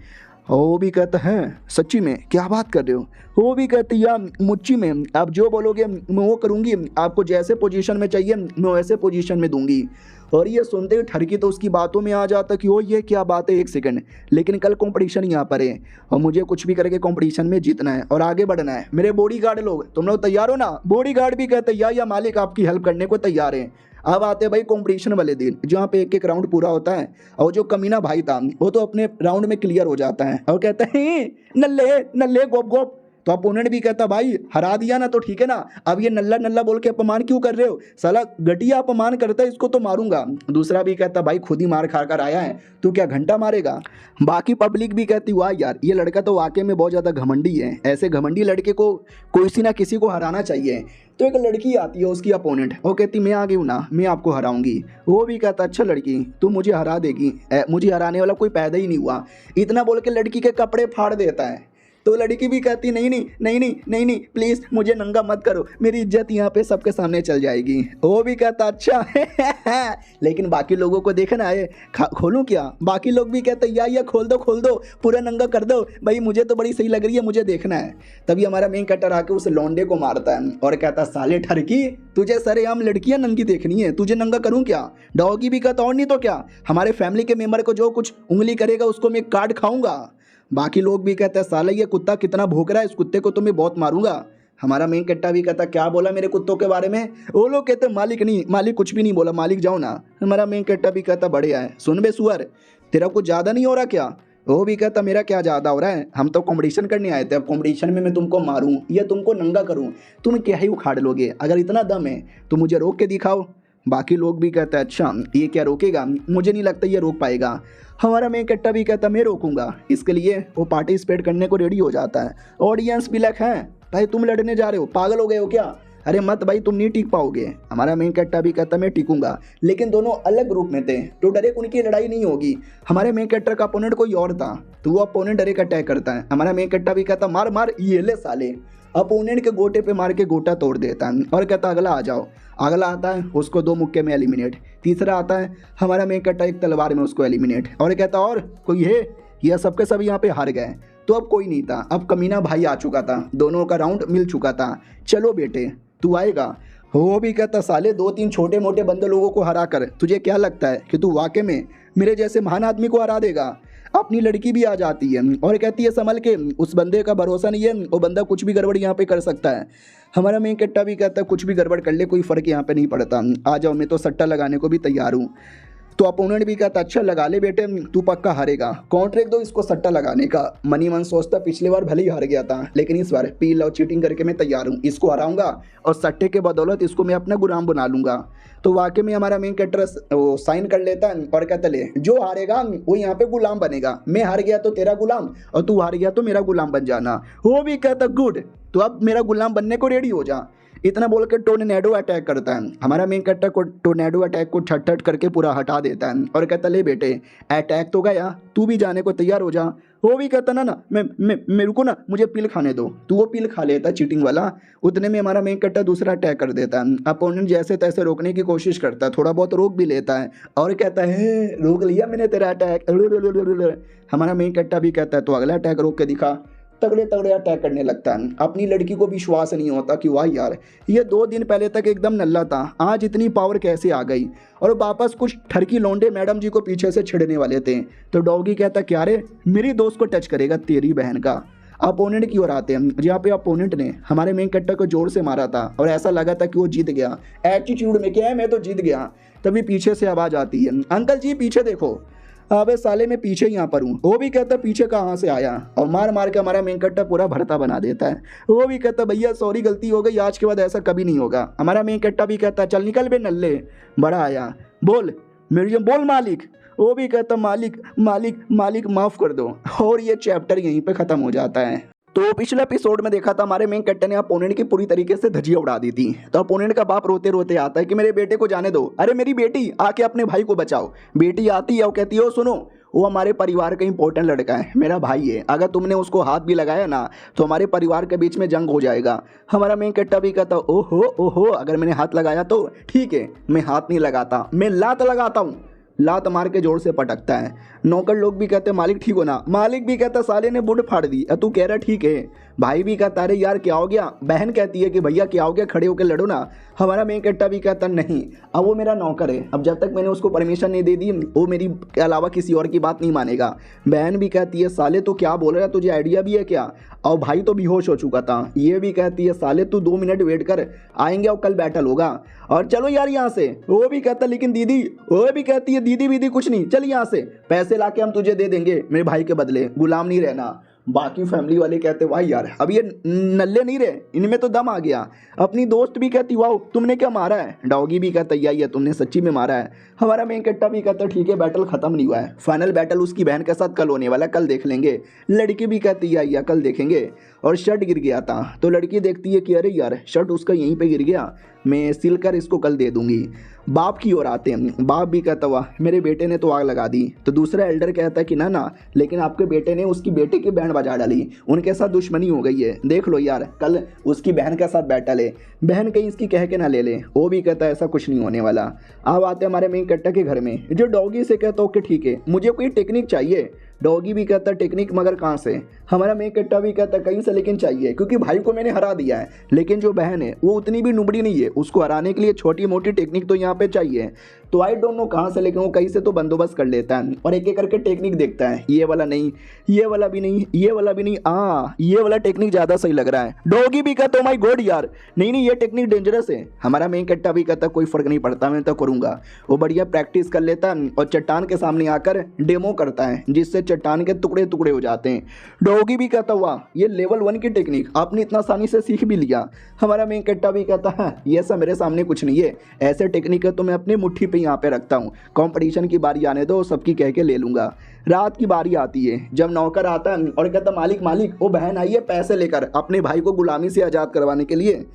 और वो भी कहता है सच्ची में क्या बात कर रहे हो। वो भी कहती यार मुच्ची में आप जो बोलोगे मैं वो करूँगी, आपको जैसे पोजीशन में चाहिए मैं वैसे पोजीशन में दूंगी। और ये सुनते ही ठरकी तो उसकी बातों में आ जाता कि ओ ये क्या बात है, एक सेकंड, लेकिन कल कंपटीशन यहाँ पर है और मुझे कुछ भी करके कंपटीशन में जीतना है और आगे बढ़ना है। मेरे बॉडीगार्ड लोग तुम लोग तैयार हो ना। बॉडीगार्ड भी कहते या मालिक आपकी हेल्प करने को तैयार है। अब आते हैं भाई कंपटीशन वाले दिन जहाँ पे एक एक राउंड पूरा होता है और जो कमीना भाई था वो तो अपने राउंड में क्लियर हो जाता है और कहता है नल्ले नल्ले गोप गोप। तो अपोनेंट भी कहता भाई हरा दिया ना तो ठीक है ना, अब ये नल्ला नल्ला बोल के अपमान क्यों कर रहे हो, साला घटिया अपमान करता है, इसको तो मारूंगा। दूसरा भी कहता भाई खुद ही मार खा कर आया है, तू क्या घंटा मारेगा। बाकी पब्लिक भी कहती वाह यार ये लड़का तो वाकई में बहुत ज़्यादा घमंडी है, ऐसे घमंडी लड़के को किसी ना किसी को हराना चाहिए। तो एक लड़की आती है उसकी अपोनेंट, वो कहती मैं आ गई हूँ ना, मैं आपको हराऊंगी। वो भी कहता अच्छा लड़की तू मुझे हरा देगी, मुझे हराने वाला कोई पैदा ही नहीं हुआ। इतना बोल के लड़की के कपड़े फाड़ देता है। तो लड़की भी कहती नहीं नहीं नहीं नहीं नहीं नहीं प्लीज़ मुझे नंगा मत करो, मेरी इज्जत यहाँ पे सबके सामने चल जाएगी। वो भी कहता अच्छा है लेकिन बाकी लोगों को देखना है, खोलूँ क्या। बाकी लोग भी कहते या खोल दो पूरा नंगा कर दो भाई, मुझे तो बड़ी सही लग रही है, मुझे देखना है। तभी हमारा मेन कटर आके उस लौंडे को मारता है और कहता साले ठरकी तुझे सरेआम लड़कियां नंगी देखनी है, तुझे नंगा करूँ क्या। डॉगी भी कहता और नहीं तो क्या, हमारे फैमिली के मेंबर को जो कुछ उंगली करेगा उसको मैं काट खाऊंगा। बाकी लोग भी कहते हैं साला ये कुत्ता कितना भौंक रहा है, इस कुत्ते को तो मैं बहुत मारूंगा। हमारा मेन कट्टा भी कहता क्या बोला मेरे कुत्तों के बारे में। वो लोग कहते मालिक नहीं, मालिक कुछ भी नहीं बोला, मालिक जाओ ना। हमारा मेन कट्टा भी कहता बढ़िया है, सुन बे सुअर तेरा कुछ ज़्यादा नहीं हो रहा क्या। वो भी कहता मेरा क्या ज़्यादा हो रहा है, हम तो कंपटीशन करने आए थे, अब कंपटीशन में मैं तुमको मारूं या तुमको नंगा करूं तुम क्या ही उखाड़ लोगे, अगर इतना दम है तो मुझे रोक के दिखाओ। बाकी लोग भी कहते हैं अच्छा ये क्या रोकेगा, मुझे नहीं लगता ये रोक पाएगा। हमारा मेन कट्टा भी कहता मैं रोकूंगा, इसके लिए वो पार्टिसिपेट करने को रेडी हो जाता है। ऑडियंस भी लग है भाई तुम लड़ने जा रहे हो, पागल हो गए हो क्या, अरे मत भाई तुम नहीं टिक पाओगे। हमारा मेन कट्टा भी कहता मैं टिकूंगा, लेकिन दोनों अलग ग्रुप में थे तो डायरेक्ट उनकी लड़ाई नहीं होगी। हमारे मेन कट्टर का अपोनेंट कोई और था तो वो अपोनेंट डायरेक्ट अटैक करता है। हमारा मेन कट्टा भी कहता मार मार ये ले साले, अपोनेंट के गोटे पे मार के गोटा तोड़ देता है और कहता अगला आ जाओ। अगला आता है उसको 2 मुक्के में एलिमिनेट। तीसरा आता है हमारा मेन कट्टा एक तलवार में उसको एलिमिनेट और कहता और कोई है, यह सबके सब यहाँ पे हार गए। तो अब कोई नहीं था, अब कमीना भाई आ चुका था, दोनों का राउंड मिल चुका था, चलो बेटे तू आएगा। वो भी कहता साले 2-3 छोटे मोटे बंदे लोगों को हरा कर तुझे क्या लगता है कि तू वाकई में मेरे जैसे महान आदमी को हरा देगा। अपनी लड़की भी आ जाती है और कहती है संभल के, उस बंदे का भरोसा नहीं है, वो बंदा कुछ भी गड़बड़ यहाँ पे कर सकता है। हमारा मेन कट्टा भी कहता है कुछ भी गड़बड़ कर ले कोई फ़र्क यहाँ पे नहीं पड़ता, आ जाओ मैं तो सट्टा लगाने को भी तैयार हूँ। तो अपोनेंट भी कहता अच्छा लगा ले बेटे तू पक्का हारेगा, कॉन्ट्रैक्ट दो इसको सट्टा लगाने का। मनी मन सोचता पिछली बार भले ही हार गया था लेकिन इस बार पील और चीटिंग करके मैं तैयार हूँ, इसको हराऊंगा और सट्टे के बदौलत इसको मैं अपना गुलाम बना लूंगा। तो वाकई में हमारा मेन कैरेक्टर साइन कर लेता है और कहता ले जो हारेगा वो यहाँ पे गुलाम बनेगा, मैं हार गया तो तेरा गुलाम और तू हार गया तो मेरा गुलाम बन जाना। वो भी कहता गुड, तो अब मेरा गुलाम बनने को रेडी हो जा। इतना बोल के टोर्नेडो अटैक करता है। हमारा मेन कैरेक्टर को टोर्नेडो अटैक को ठट करके पूरा हटा देता है और कहता ले बेटे अटैक तो गया, तू भी जाने को तैयार हो जा। वो भी कहता ना मेरे को ना मुझे पिल खाने दो, तू वो पिल खा लेता चीटिंग वाला। उतने में हमारा मेन कैरेक्टर दूसरा अटैक कर देता है। अपोनेंट जैसे तैसे रोकने की कोशिश करता है, थोड़ा बहुत रोक भी लेता है और कहता है रोक लिया मैंने तेरा अटैक। हमारा मेन कैरेक्टर भी कहता है तो अगला अटैक रोक के दिखा। तगड़े तगड़े अटैक करने लगता है। अपनी लड़की को विश्वास नहीं होता कि वाह यार ये 2 दिन पहले तक एकदम नल्ला था, आज इतनी पावर कैसे आ गई। और वापस कुछ ठरकी लौंडे मैडम जी को पीछे से छिड़ने वाले थे तो डॉगी कहता क्या रे मेरी दोस्त को टच करेगा तेरी बहन का। अपोनेंट की ओर आते हैं जहाँ पे अपोनेंट ने हमारे मेन कैरेक्टर को जोर से मारा था और ऐसा लगा था कि वो जीत गया, एटीट्यूड में क्या है मैं तो जीत गया। तभी पीछे से आवाज़ आती है अंकल जी पीछे देखो। अबे साले मैं पीछे यहाँ पर हूँ। वो भी कहता पीछे कहाँ से आया और मार मार के हमारा मेन कैरेक्टर पूरा भरता बना देता है। वो भी कहता भैया सॉरी गलती हो गई, आज के बाद ऐसा कभी नहीं होगा। हमारा मेन कैरेक्टर भी कहता चल निकल बे नल्ले, बड़ा आया बोल मेरी बोल मालिक। वो भी कहता मालिक मालिक मालिक माफ़ कर दो। और ये चैप्टर यहीं पे ख़त्म हो जाता है। तो पिछले एपिसोड में देखा था हमारे मेन कैरेक्टर ने अपोनेंट की पूरी तरीके से धजिया उड़ा दी थी। तो अपोनेंट का बाप रोते रोते आता है कि मेरे बेटे को जाने दो, अरे मेरी बेटी आके अपने भाई को बचाओ। बेटी आती है और कहती है सुनो वो हमारे परिवार का इंपॉर्टेंट लड़का है, मेरा भाई है, अगर तुमने उसको हाथ भी लगाया ना तो हमारे परिवार के बीच में जंग हो जाएगा। हमारा मेन कैरेक्टर भी कहता ओहो अगर मैंने हाथ लगाया तो ठीक है, मैं हाथ नहीं लगाता, मैं लात लगाता हूँ। लात मार के जोर से पटकता है। नौकर लोग भी कहते मालिक ठीक हो ना, मालिक भी कहता साले ने बुड फाड़ दी, तू कह रहा ठीक है। भाई भी कहता अरे यार क्या हो गया, बहन कहती है कि भैया क्या हो गया, खड़े होकर लड़ो ना। हमारा मेन कट्टा भी कहता नहीं, अब वो मेरा नौकर है, अब जब तक मैंने उसको परमिशन नहीं दे दी वो मेरी के अलावा किसी और की बात नहीं मानेगा। बहन भी कहती है साले तू क्या बोल रहा है, तुझे आइडिया भी है क्या। और भाई तो बेहोश हो चुका था। ये भी कहती है साले तू 2 मिनट वेट कर, आएंगे और कल बैटल होगा, और चलो यार यहाँ से। वो भी कहता लेकिन दीदी, वो भी कहती है दीदी बीदी कुछ नहीं, चल यहाँ से, पैसे लाके हम तुझे दे देंगे मेरे भाई के बदले, गुलाम नहीं रहना। बाकी फैमिली वाले कहते भाई यार अब ये नल्ले नहीं रहे, इनमें तो दम आ गया। अपनी दोस्त भी कहती वाह तुमने क्या मारा है। डॉगी भी कहता यही है, तुमने सच्ची में मारा है। हमारा मेन कट्टा भी कहता ठीक है बैटल खत्म नहीं हुआ है, फाइनल बैटल उसकी बहन के साथ कल होने वाला है, कल देख लेंगे। लड़की भी कहती है कल देखेंगे। और शर्ट गिर गया था तो लड़की देखती है कि अरे यार शर्ट उसका यहीं पे गिर गया, मैं सिल कर इसको कल दे दूंगी। बाप की ओर आते हैं, बाप भी कहता हुआ मेरे बेटे ने तो आग लगा दी। तो दूसरा एल्डर कहता है कि ना लेकिन आपके बेटे ने उसकी बेटे की बैंड बजा डाली, उनके साथ दुश्मनी हो गई है, देख लो यार कल उसकी बहन के साथ बैटल है, बहन कहीं इसकी कह के ना ले ले। वो भी कहता है ऐसा कुछ नहीं होने वाला। अब आते हमारे मेन कट्टा के घर में, जो डॉगी से कहता ओके ठीक है मुझे कोई टेक्निक चाहिए। डॉगी भी कहता टेक्निक मगर कहाँ से। हमारा मेन कट्टा भी कहता कहीं से लेकिन चाहिए, क्योंकि भाई को मैंने हरा दिया है, लेकिन जो बहन है वो उतनी भी नुबड़ी नहीं है, उसको हराने के लिए छोटी मोटी टेक्निक तो यहाँ पे चाहिए। तो आई डोंट नो कहाँ से, लेकिन वो कहीं से तो बंदोबस्त कर लेता है और एक एक करके टेक्निक देखता है, ये वाला नहीं, ये वाला भी नहीं, ये वाला भी नहीं, ये वाला टेक्निक ज़्यादा सही लग रहा है। डॉगी भी कहता माय गॉड यार नहीं ये टेक्निक डेंजरस है। हमारा मेन कट्टा भी कहता कोई फर्क नहीं पड़ता, मैं तो करूँगा। वो बढ़िया प्रैक्टिस कर लेता है और चट्टान के सामने आकर डेमो करता है, जिससे चट्टान के टुकड़े टुकड़े हो जाते हैं। डॉगी भी कहता हुआ ये लेवल 1 की टेक्निक आपने इतना आसानी से सीख भी लिया। हमारा मेन कट्टा भी कहता है ये सब मेरे सामने कुछ नहीं है, ऐसे टेक्निक है तो मैं अपनी मुट्ठी पे यहाँ पे रखता हूँ, कंपटीशन की बारी आने दो सबकी कह के ले लूँगा। रात की बारी आती है जब नौकर आता है और कहता मालिक मालिक वो बहन आई है पैसे लेकर अपने भाई को गुलामी से आज़ाद करवाने के लिए।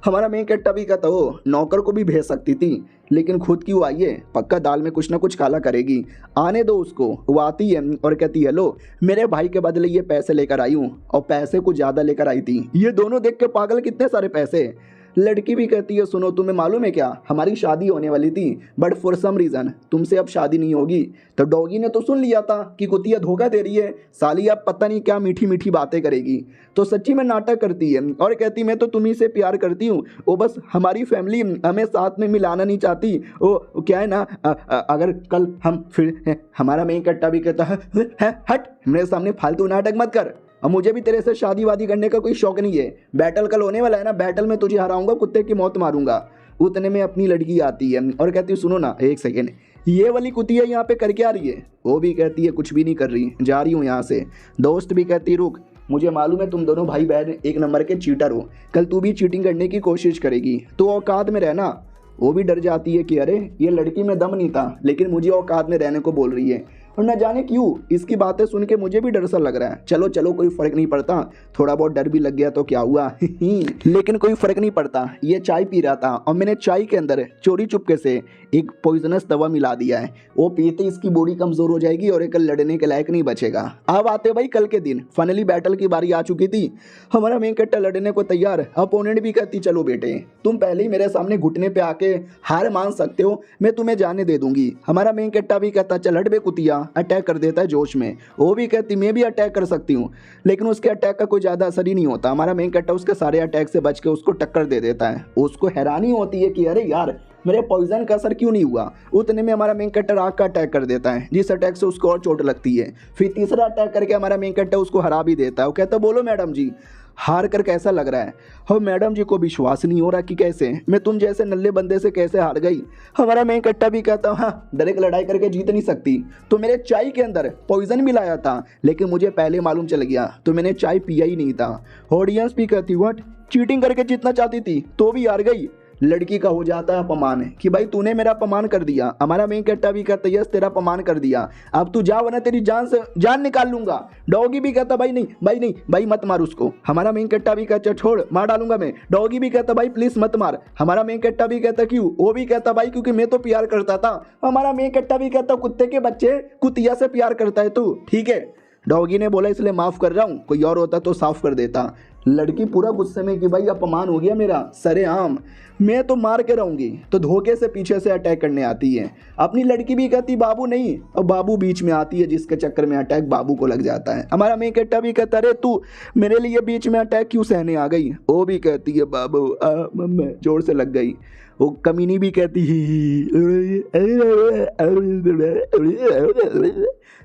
हमारा मेन कट्टा भी कहता हो नौकर को भी भेज सकती थी, लेकिन खुद क्यों आई है, पक्का दाल में कुछ ना कुछ काला करेगी, आने दो उसको। वो आती है और कहती है लो मेरे भाई के बदले ये पैसे लेकर आई हूँ, और पैसे कुछ ज़्यादा लेकर आई थी। ये दोनों देख के पागल कितने सारे पैसे। लड़की भी कहती है सुनो तुम्हें मालूम है क्या हमारी शादी होने वाली थी, बट फॉर सम रीज़न तुमसे अब शादी नहीं होगी। तो डॉगी ने तो सुन लिया था कि कुतिया धोखा दे रही है, साली अब पता नहीं क्या मीठी मीठी बातें करेगी। तो सच्ची में नाटक करती है और कहती मैं तो तुम्ही से प्यार करती हूँ, वो बस हमारी फैमिली हमें साथ में मिलाना नहीं चाहती। वो क्या है ना अगर कल हम फिर हमारा मेन कट्टा भी कहता है हट मेरे सामने फालतू नाटक मत कर, अब मुझे भी तेरे से शादी वादी करने का कोई शौक नहीं है, बैटल कल होने वाला है ना, बैटल में तुझे हराऊंगा, कुत्ते की मौत मारूंगा। उतने में अपनी लड़की आती है और कहती है सुनो ना एक सेकेंड, ये वाली कुतिया यहाँ पे कर क्या रही है। वो भी कहती है कुछ भी नहीं कर रही, जा रही हूँ यहाँ से। दोस्त भी कहती है रुक, मुझे मालूम है तुम दोनों भाई बहन एक नंबर के चीटर हो, कल तू भी चीटिंग करने की कोशिश करेगी तो औकात में रहना। वो भी डर जाती है कि अरे ये लड़की में दम नहीं था, लेकिन मुझे औकात में रहने को बोल रही है, और न जाने क्यों इसकी बातें सुन के मुझे भी डर सा लग रहा है। चलो चलो कोई फ़र्क नहीं पड़ता, थोड़ा बहुत डर भी लग गया तो क्या हुआ लेकिन कोई फ़र्क नहीं पड़ता। ये चाय पी रहा था और मैंने चाय के अंदर चोरी चुपके से एक पॉइजनस दवा मिला दिया है, वो पीते इसकी बॉडी कमज़ोर हो जाएगी और एक लड़ने के लायक नहीं बचेगा। अब आते भाई कल के दिन, फाइनली बैटल की बारी आ चुकी थी। हमारा मेन कट्टा लड़ने को तैयार, अपोनेंट भी कहती चलो बेटे तुम पहले ही मेरे सामने घुटने पे आके हार मान सकते हो, मैं तुम्हें जाने दे दूंगी। हमारा मेन कट्टा भी कहता चल हट बे कुतिया, अटैक कर देता है जोश में। वो भी कहती मैं भी अटैक कर सकती हूँ, लेकिन उसके अटैक का कोई ज़्यादा असर ही नहीं होता। हमारा मेन कट्टा उसके सारे अटैक से बच के उसको टक्कर दे देता है। उसको हैरानी होती है कि अरे यार मेरे पॉइजन का असर क्यों नहीं हुआ। उतने में हमारा मेन कट्टा आग का अटैक कर देता है, जिस अटैक से उसको और चोट लगती है। फिर तीसरा अटैक करके हमारा मेन कट्टा उसको हरा भी देता है। वो कहता बोलो मैडम जी हार कर कैसा लग रहा है। और मैडम जी को विश्वास नहीं हो रहा कि कैसे मैं तुम जैसे नल्ले बंदे से कैसे हार गई। हमारा मेन कट्टा भी कहता हाँ डायरेक्ट लड़ाई करके जीत नहीं सकती, तो मेरे चाय के अंदर पॉइजन मिलाया था, लेकिन मुझे पहले मालूम चल गया तो मैंने चाय पिया ही नहीं था। ऑडियंस भी कहती व्हाट चीटिंग करके जीतना चाहती थी तो भी हार गई। लड़की का हो जाता है अपमान कि भाई तूने मेरा अपमान कर दिया। हमारा मेन कट्टा भी कहता यस तेरा अपमान कर दिया, अब तू जा वरना तेरी जान से जान निकाल लूंगा। डॉगी भी कहता भाई नहीं भाई नहीं भाई मत मार उसको। हमारा मेन कट्टा भी कहता छोड़ मार डालूंगा मैं। डॉगी भी कहता भाई प्लीज मत मार। हमारा मेन कट्टा भी कहता क्यों। वो भी कहता भाई क्योंकि मैं तो प्यार करता था। हमारा मेन कट्टा भी कहता कुत्ते के बच्चे कुतिया से प्यार करता है तू, ठीक है डॉगी ने बोला इसलिए माफ़ कर रहा हूँ, कोई और होता तो साफ कर देता। लड़की पूरा गुस्से में कि भाई अपमान हो गया मेरा सरेआम, मैं तो मार के रहूँगी। तो धोखे से पीछे से अटैक करने आती है। अपनी लड़की भी कहती बाबू नहीं, और बाबू बीच में आती है जिसके चक्कर में अटैक बाबू को लग जाता है। हमारा मेन कट्टा भी कहता अरे तू मेरे लिए बीच में अटैक क्यों सहने आ गई। वो भी कहती है बाबू मम्मी जोर से लग गई। वो कमीनी भी कहती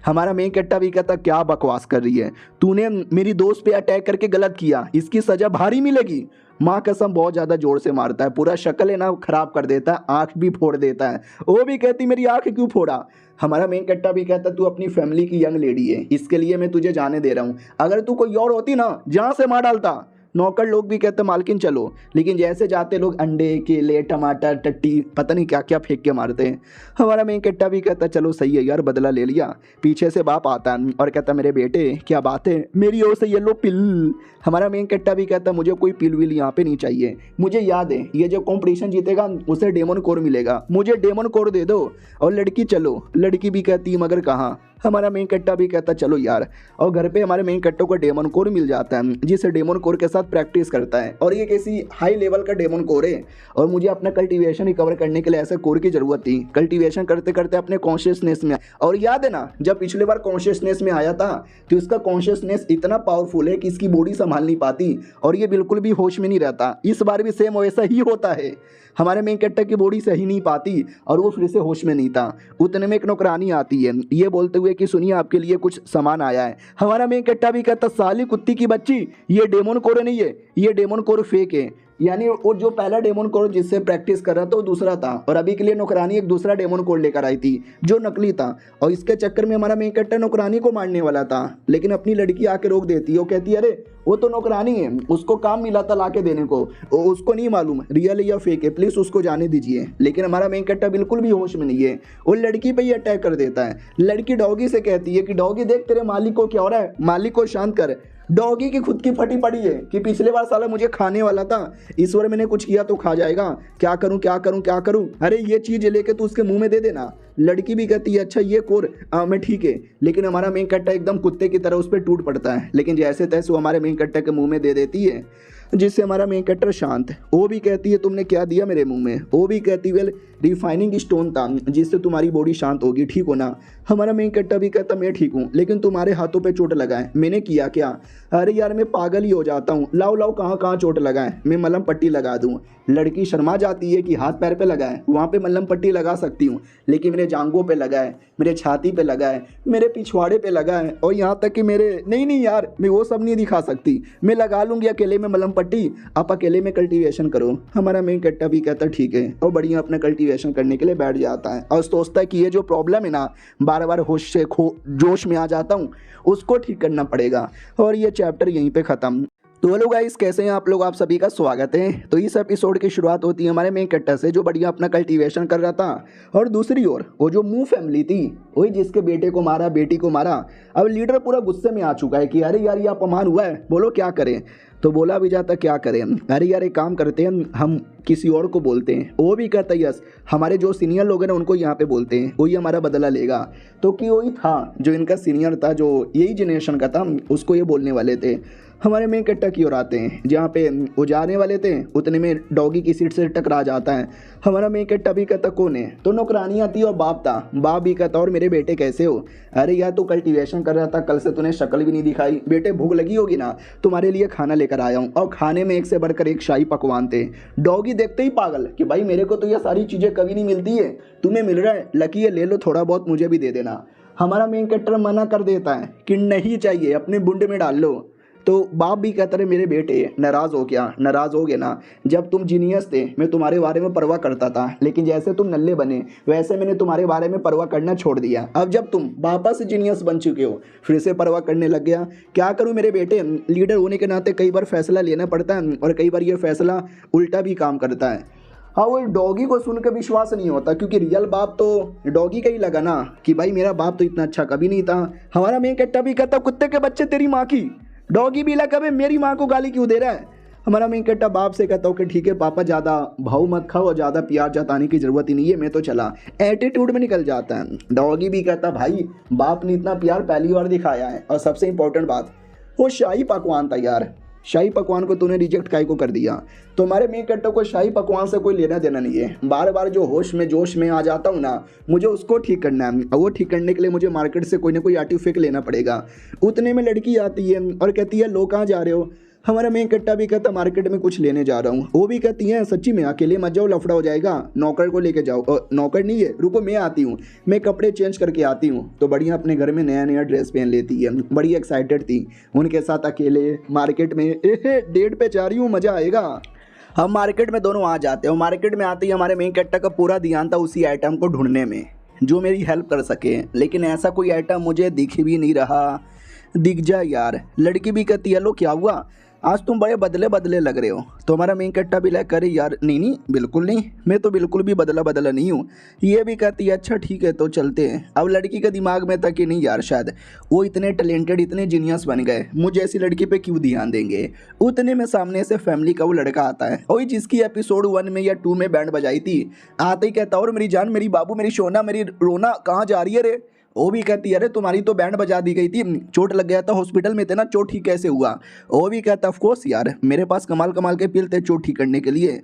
हमारा मेन कट्टा भी कहता क्या बकवास कर रही है, तूने मेरी दोस्त पे अटैक करके गलत किया, इसकी सजा भारी मिलेगी। माँ कसम बहुत ज़्यादा जोर से मारता है, पूरा शक्ल है ना खराब कर देता है, आँख भी फोड़ देता है। वो भी कहती मेरी आँख क्यों फोड़ा। हमारा मेन कट्टा भी कहता तू अपनी फैमिली की यंग लेडी है, इसके लिए मैं तुझे जाने दे रहा हूँ, अगर तू कोई और होती ना जहाँ से मार डालता। नौकर लोग भी कहते मालकिन चलो, लेकिन जैसे जाते लोग अंडे केले टमाटर टट्टी पता नहीं क्या क्या फेंक के मारते हैं। हमारा मेन कट्टा भी कहता चलो सही है यार बदला ले लिया। पीछे से बाप आता है और कहता मेरे बेटे क्या बात है, मेरी ओर से येलो पिल। हमारा मेन कट्टा भी कहता मुझे कोई पिल विल यहाँ पे नहीं चाहिए, मुझे याद है ये जो कॉम्पिटिशन जीतेगा उसे डेमन कोर मिलेगा, मुझे डेमन कोर दे दो। और लड़की चलो, लड़की भी कहती मगर कहाँ। हमारा मेन कट्टा भी कहता चलो यार, और घर पे हमारे मेन कट्टों को डेमन कोर मिल जाता है जिसे डेमन कोर के साथ प्रैक्टिस करता है। और ये किसी हाई लेवल का डेमन कोर है, और मुझे अपना कल्टीवेशन रिकवर करने के लिए ऐसे कोर की जरूरत थी। कल्टीवेशन करते करते अपने कॉन्शियसनेस में, और याद है ना जब पिछले बार कॉन्शियसनेस में आया था तो इसका कॉन्शियसनेस इतना पावरफुल है कि इसकी बॉडी संभाल नहीं पाती और ये बिल्कुल भी होश में नहीं रहता। इस बार भी सेम वैसा ही होता है, हमारे मेन कट्टा की बॉडी सही नहीं पाती और वो फिर से होश में नहीं था। उतने में एक नौकरानी आती है ये बोलते हुए कि सुनिए आपके लिए कुछ सामान आया है। हमारा मेन कट्टा भी कहता साली कुत्ती की बच्ची, ये डेमन कोर नहीं है, ये डेमन कोर फेक है। यानी वो जो पहला डेमन कोर जिससे प्रैक्टिस कर रहा था वो दूसरा था, और अभी के लिए नौकरानी एक दूसरा डेमन कोर लेकर आई थी जो नकली था। और इसके चक्कर में हमारा मेन कट्टा नौकरानी को मारने वाला था, लेकिन अपनी लड़की आके रोक देती है। वो कहती है अरे वो तो नौकरानी है, उसको काम मिला था लाके देने को, उसको नहीं मालूम रियल है या फेक है, प्लीज उसको जाने दीजिए। लेकिन हमारा मेन कट्टा बिल्कुल भी होश में नहीं है, वो लड़की पे ही अटैक कर देता है। लड़की डॉगी से कहती है कि डॉगी देख तेरे मालिक को क्या हो रहा है, मालिक को शांत कर। डॉगी की खुद की फटी पड़ी है कि पिछले बार साला मुझे खाने वाला था, इस बार मैंने कुछ किया तो खा जाएगा, क्या करूं क्या करूं क्या करूं, अरे ये चीज लेके तू उसके मुंह में दे देना। लड़की भी कहती है अच्छा ये कोर मैं ठीक है, लेकिन हमारा मेन कट्टा एकदम कुत्ते की तरह उस पर टूट पड़ता है, लेकिन जैसे तैसे वो हमारे मेन कट्टा के मुंह में दे देती है, जिससे हमारा मेन कट्टर शांत। वो भी कहती है तुमने क्या दिया मेरे मुंह में। वो भी कहती वेल रिफाइनिंग स्टोन था जिससे तुम्हारी बॉडी शांत होगी, ठीक हो ना। हमारा मेन कट्टा भी कहता मैं ठीक हूँ, लेकिन तुम्हारे हाथों पे चोट लगा है, मैंने किया क्या। अरे यार मैं पागल ही हो जाता हूँ, लाओ लाओ कहाँ कहाँ चोट लगा है, मैं मलहम पट्टी लगा दूँ। लड़की शर्मा जाती है कि हाथ पैर पे लगा है, वहाँ पे मलहम पट्टी लगा सकती हूँ, लेकिन मेरे जांघों पे लगा है, मेरे छाती पे लगा है, मेरे पिछवाड़े पे लगा है, और यहाँ तक कि मेरे नहीं यार मैं वो सब नहीं दिखा सकती, मैं लगा लूँगी अकेले में मलहम पट्टी, आप अकेले में कल्टीवेशन करो। हमारा मेन कट्टा भी कहता ठीक है, और बढ़िया अपना कल्टीवेशन करने के लिए बैठ जाता है और सोचता है कि ये जो प्रॉब्लम है ना बार बार होश से जोश में आ जाता हूँ उसको ठीक करना पड़ेगा। और ये चैप्टर यहीं पे ख़त्म। तो हेलो गाइस कैसे हैं आप लोग, आप सभी का स्वागत है। तो इस एपिसोड की शुरुआत होती है हमारे मेन कट्टा से जो बढ़िया अपना कल्टीवेशन कर रहा था, और दूसरी ओर वो जो मुंह फैमिली थी वही जिसके बेटे को मारा बेटी को मारा। अब लीडर पूरा गुस्से में आ चुका है कि अरे यार ये अपमान हुआ है, बोलो क्या करें। तो बोला भी जाता क्या करें, अरे यार एक काम करते हैं हम किसी और को बोलते हैं। वो भी कहता यस हमारे जो सीनियर लोग हैं ना उनको यहाँ पे बोलते हैं, वही हमारा बदला लेगा। तो कि वही था जो इनका सीनियर था जो यही जनरेशन का था, उसको ये बोलने वाले थे। हमारे मेन कट्टा की ओर आते हैं जहाँ पे वो जाने वाले थे, उतने में डॉगी की सीट से टकरा जाता है। हमारा मेन कट्टा भी कहता कौन है, तो नौकरानी आती और बाप था। बाप भी कहता और मेरे बेटे कैसे हो। अरे यार तू कल्टीवेशन कर रहा था, कल से तूने शक्ल भी नहीं दिखाई, बेटे भूख लगी होगी ना, तुम्हारे लिए खाना लेकर आया हूँ। और खाने में एक से बढ़कर एक शाही पकवान थे। डॉगी देखते ही पागल कि भाई मेरे को तो ये सारी चीज़ें कभी नहीं मिलती है, तुम्हें मिल रहा है, लकी है ले लो, थोड़ा बहुत मुझे भी दे देना। हमारा मेन कट्टर मना कर देता है कि नहीं चाहिए, अपने बुंड में डाल लो। तो बाप भी कहता रहे मेरे बेटे नाराज़ हो क्या, नाराज़ हो गए ना, जब तुम जीनियस थे मैं तुम्हारे बारे में परवाह करता था, लेकिन जैसे तुम नल्ले बने वैसे मैंने तुम्हारे बारे में परवाह करना छोड़ दिया। अब जब तुम वापस जीनियस बन चुके हो फिर से परवाह करने लग गया। क्या करूं मेरे बेटे, लीडर होने के नाते कई बार फैसला लेना पड़ता है और कई बार ये फैसला उल्टा भी काम करता है। हाँ वो डॉगी को सुन के विश्वास नहीं होता, क्योंकि रियल बाप तो डॉगी का ही लगा ना कि भाई मेरा बाप तो इतना अच्छा कभी नहीं था। हमारा मेन कट्टा भी कहता कुत्ते के बच्चे तेरी माँ की। डॉगी भी लगा मेरी माँ को गाली क्यों दे रहा है। हमारा मेन कट्टा बाप से कहता हूँ कि ठीक है पापा, ज़्यादा भाव मत खाओ और ज़्यादा प्यार जताने की ज़रूरत ही नहीं है, मैं तो चला। एटीट्यूड में निकल जाता है। डॉगी भी कहता भाई बाप ने इतना प्यार पहली बार दिखाया है। और सबसे इंपॉर्टेंट बात, वो शाही पकवान था यार, शाही पकवान को तूने रिजेक्ट काहे को कर दिया। तो हमारे मेन कट्टों को शाही पकवान से कोई लेना देना नहीं है। बार बार जो होश में जोश में आ जाता हूँ ना, मुझे उसको ठीक करना है। और वो ठीक करने के लिए मुझे मार्केट से कोई ना कोई आर्टिफिक लेना पड़ेगा। उतने में लड़की आती है और कहती है लो कहाँ जा रहे हो। हमारा मेन कट्टा भी कहता मार्केट में कुछ लेने जा रहा हूँ। वो भी कहती है सच्ची में अकेले मत जाओ, लफड़ा हो जाएगा, नौकर को लेके जाओ। नौकर नहीं है, रुको मैं आती हूँ, मैं कपड़े चेंज करके आती हूँ। तो बढ़िया अपने घर में नया नया ड्रेस पहन लेती है, बड़ी एक्साइटेड थी उनके साथ अकेले मार्केट में। डेट पे जा रही हूँ, मज़ा आएगा। हम मार्केट में दोनों आ जाते हैं। मार्केट में आते ही हमारे मेन कट्टा का पूरा ध्यान था उसी आइटम को ढूंढने में जो मेरी हेल्प कर सके, लेकिन ऐसा कोई आइटम मुझे दिख भी नहीं रहा। दिख जाए यार। लड़की भी कहती है लो क्या हुआ, आज तुम बड़े बदले बदले लग रहे हो। तो हमारा मेन कट्टा भी लग करे यार नहीं नहीं बिल्कुल नहीं, मैं तो बिल्कुल भी बदला बदला नहीं हूँ। ये भी कहती है अच्छा ठीक है तो चलते हैं। अब लड़की के दिमाग में था कि नहीं यार, शायद वो इतने टैलेंटेड इतने जीनियस बन गए, मुझे ऐसी लड़की पे क्यों ध्यान देंगे। उतने में सामने से फैमिली का वो लड़का आता है, वही जिसकी एपिसोड 1 में या 2 में बैंड बजाई थी। आते ही कहता और मेरी जान, मेरी बाबू, मेरी सोना, मेरी रोना कहाँ जा रही है रे। वो भी कहती है अरे तुम्हारी तो बैंड बजा दी गई थी, चोट लग गया था हॉस्पिटल में थे ना, चोट ठीक कैसे हुआ। वो भी कहता ऑफ कोर्स यार, मेरे पास कमाल कमाल के पिल थे चोट ठीक करने के लिए।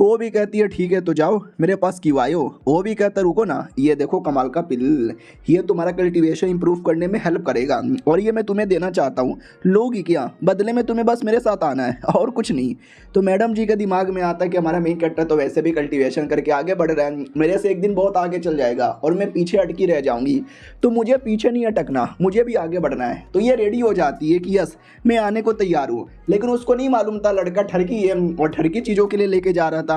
वो भी कहती है ठीक है तो जाओ, मेरे पास क्यों आए हो। वो भी कहता रुको ना, ये देखो कमाल का पिल, ये तुम्हारा कल्टीवेशन इंप्रूव करने में हेल्प करेगा और ये मैं तुम्हें देना चाहता हूँ, लोगी क्या, बदले में तुम्हें बस मेरे साथ आना है और कुछ नहीं। तो मैडम जी के दिमाग में आता है कि हमारा मेन कैरेक्टर तो वैसे भी कल्टीवेशन करके आगे बढ़ रहा है, मेरे से एक दिन बहुत आगे चल जाएगा और मैं पीछे अटकी रह जाऊंगी। तो मुझे पीछे नहीं अटकना, मुझे भी आगे बढ़ना है। तो ये रेडी हो जाती है कि यस मैं आने को तैयार हूँ, लेकिन उसको नहीं मालूम था लड़का ठरकी है और ठरकी चीज़ों के लिए लेके जा रहा था।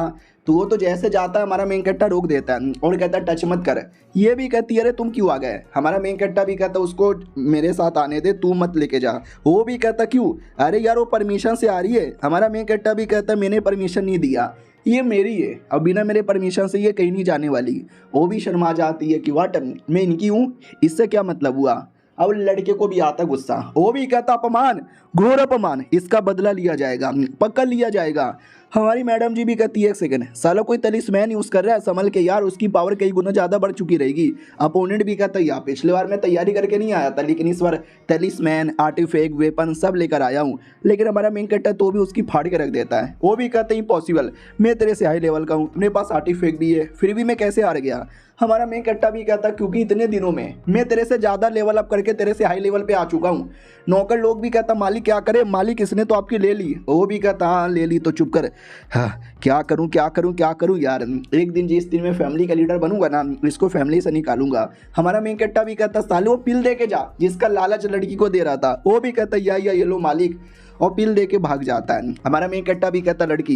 तो वो तो जैसे जाता है हमारा मेन कट्टा रोक देता है और कहता है टच मत कर। ये भी कहती है अरे तुम क्यों आ गए। हमारा मेन कट्टा भी कहता उसको मेरे साथ आने दे, तू मत लेके जा। वो भी कहता क्यों, अरे यार वो परमिशन से आ रही है। हमारा मेन कट्टा भी कहता मैंने परमिशन नहीं दिया, ये मेरी है, अब बिना मेरे परमिशन से ये कहीं नहीं जाने वाली। वो भी शर्मा जाती है कि वाट मैं इनकी हूँ, इससे क्या मतलब हुआ। अब लड़के को भी आता गुस्सा, वो भी कहता अपमान, घोर अपमान, इसका बदला लिया जाएगा, पक्का लिया जाएगा। हमारी मैडम जी भी कहती है एक सेकंड, साला कोई तलिस्मैन यूज़ कर रहा है, संभल के यार, उसकी पावर कई गुना ज़्यादा बढ़ चुकी रहेगी। अपोनेंट भी कहता है यार पिछले बार मैं तैयारी करके नहीं आया था, लेकिन इस बार तलिस्मैन आर्टिफैक्ट वेपन सब लेकर आया हूँ। लेकिन हमारा मेन कैरेक्टर तो भी उसकी फाड़ के रख देता है। वो भी कहते हैं इम्पॉसिबल, मैं तेरे से हाई लेवल का हूँ, मेरे पास आर्टिफैक्ट भी है, फिर भी मैं कैसे हार गया। हमारा मेन कट्टा भी कहता क्योंकि इतने दिनों में मैं तेरे से ज़्यादा लेवल अप करके तेरे से हाई लेवल पे आ चुका हूँ। नौकर लोग भी कहता मालिक क्या करे, मालिक इसने तो आपकी ले ली। वो भी कहता हाँ ले ली तो चुप कर। हाँ क्या करूँ क्या करूँ क्या करूँ यार, एक दिन जिस दिन मैं फैमिली का लीडर बनूंगा ना, इसको फैमिली से निकालूंगा। हमारा मेन कट्टा भी कहता साले वो पिल दे के जा जिसका लालच लड़की को दे रहा था। वो भी कहता या ये लो मालिक, और पिल दे के भाग जाता है। हमारा मेन कट्टा भी कहता लड़की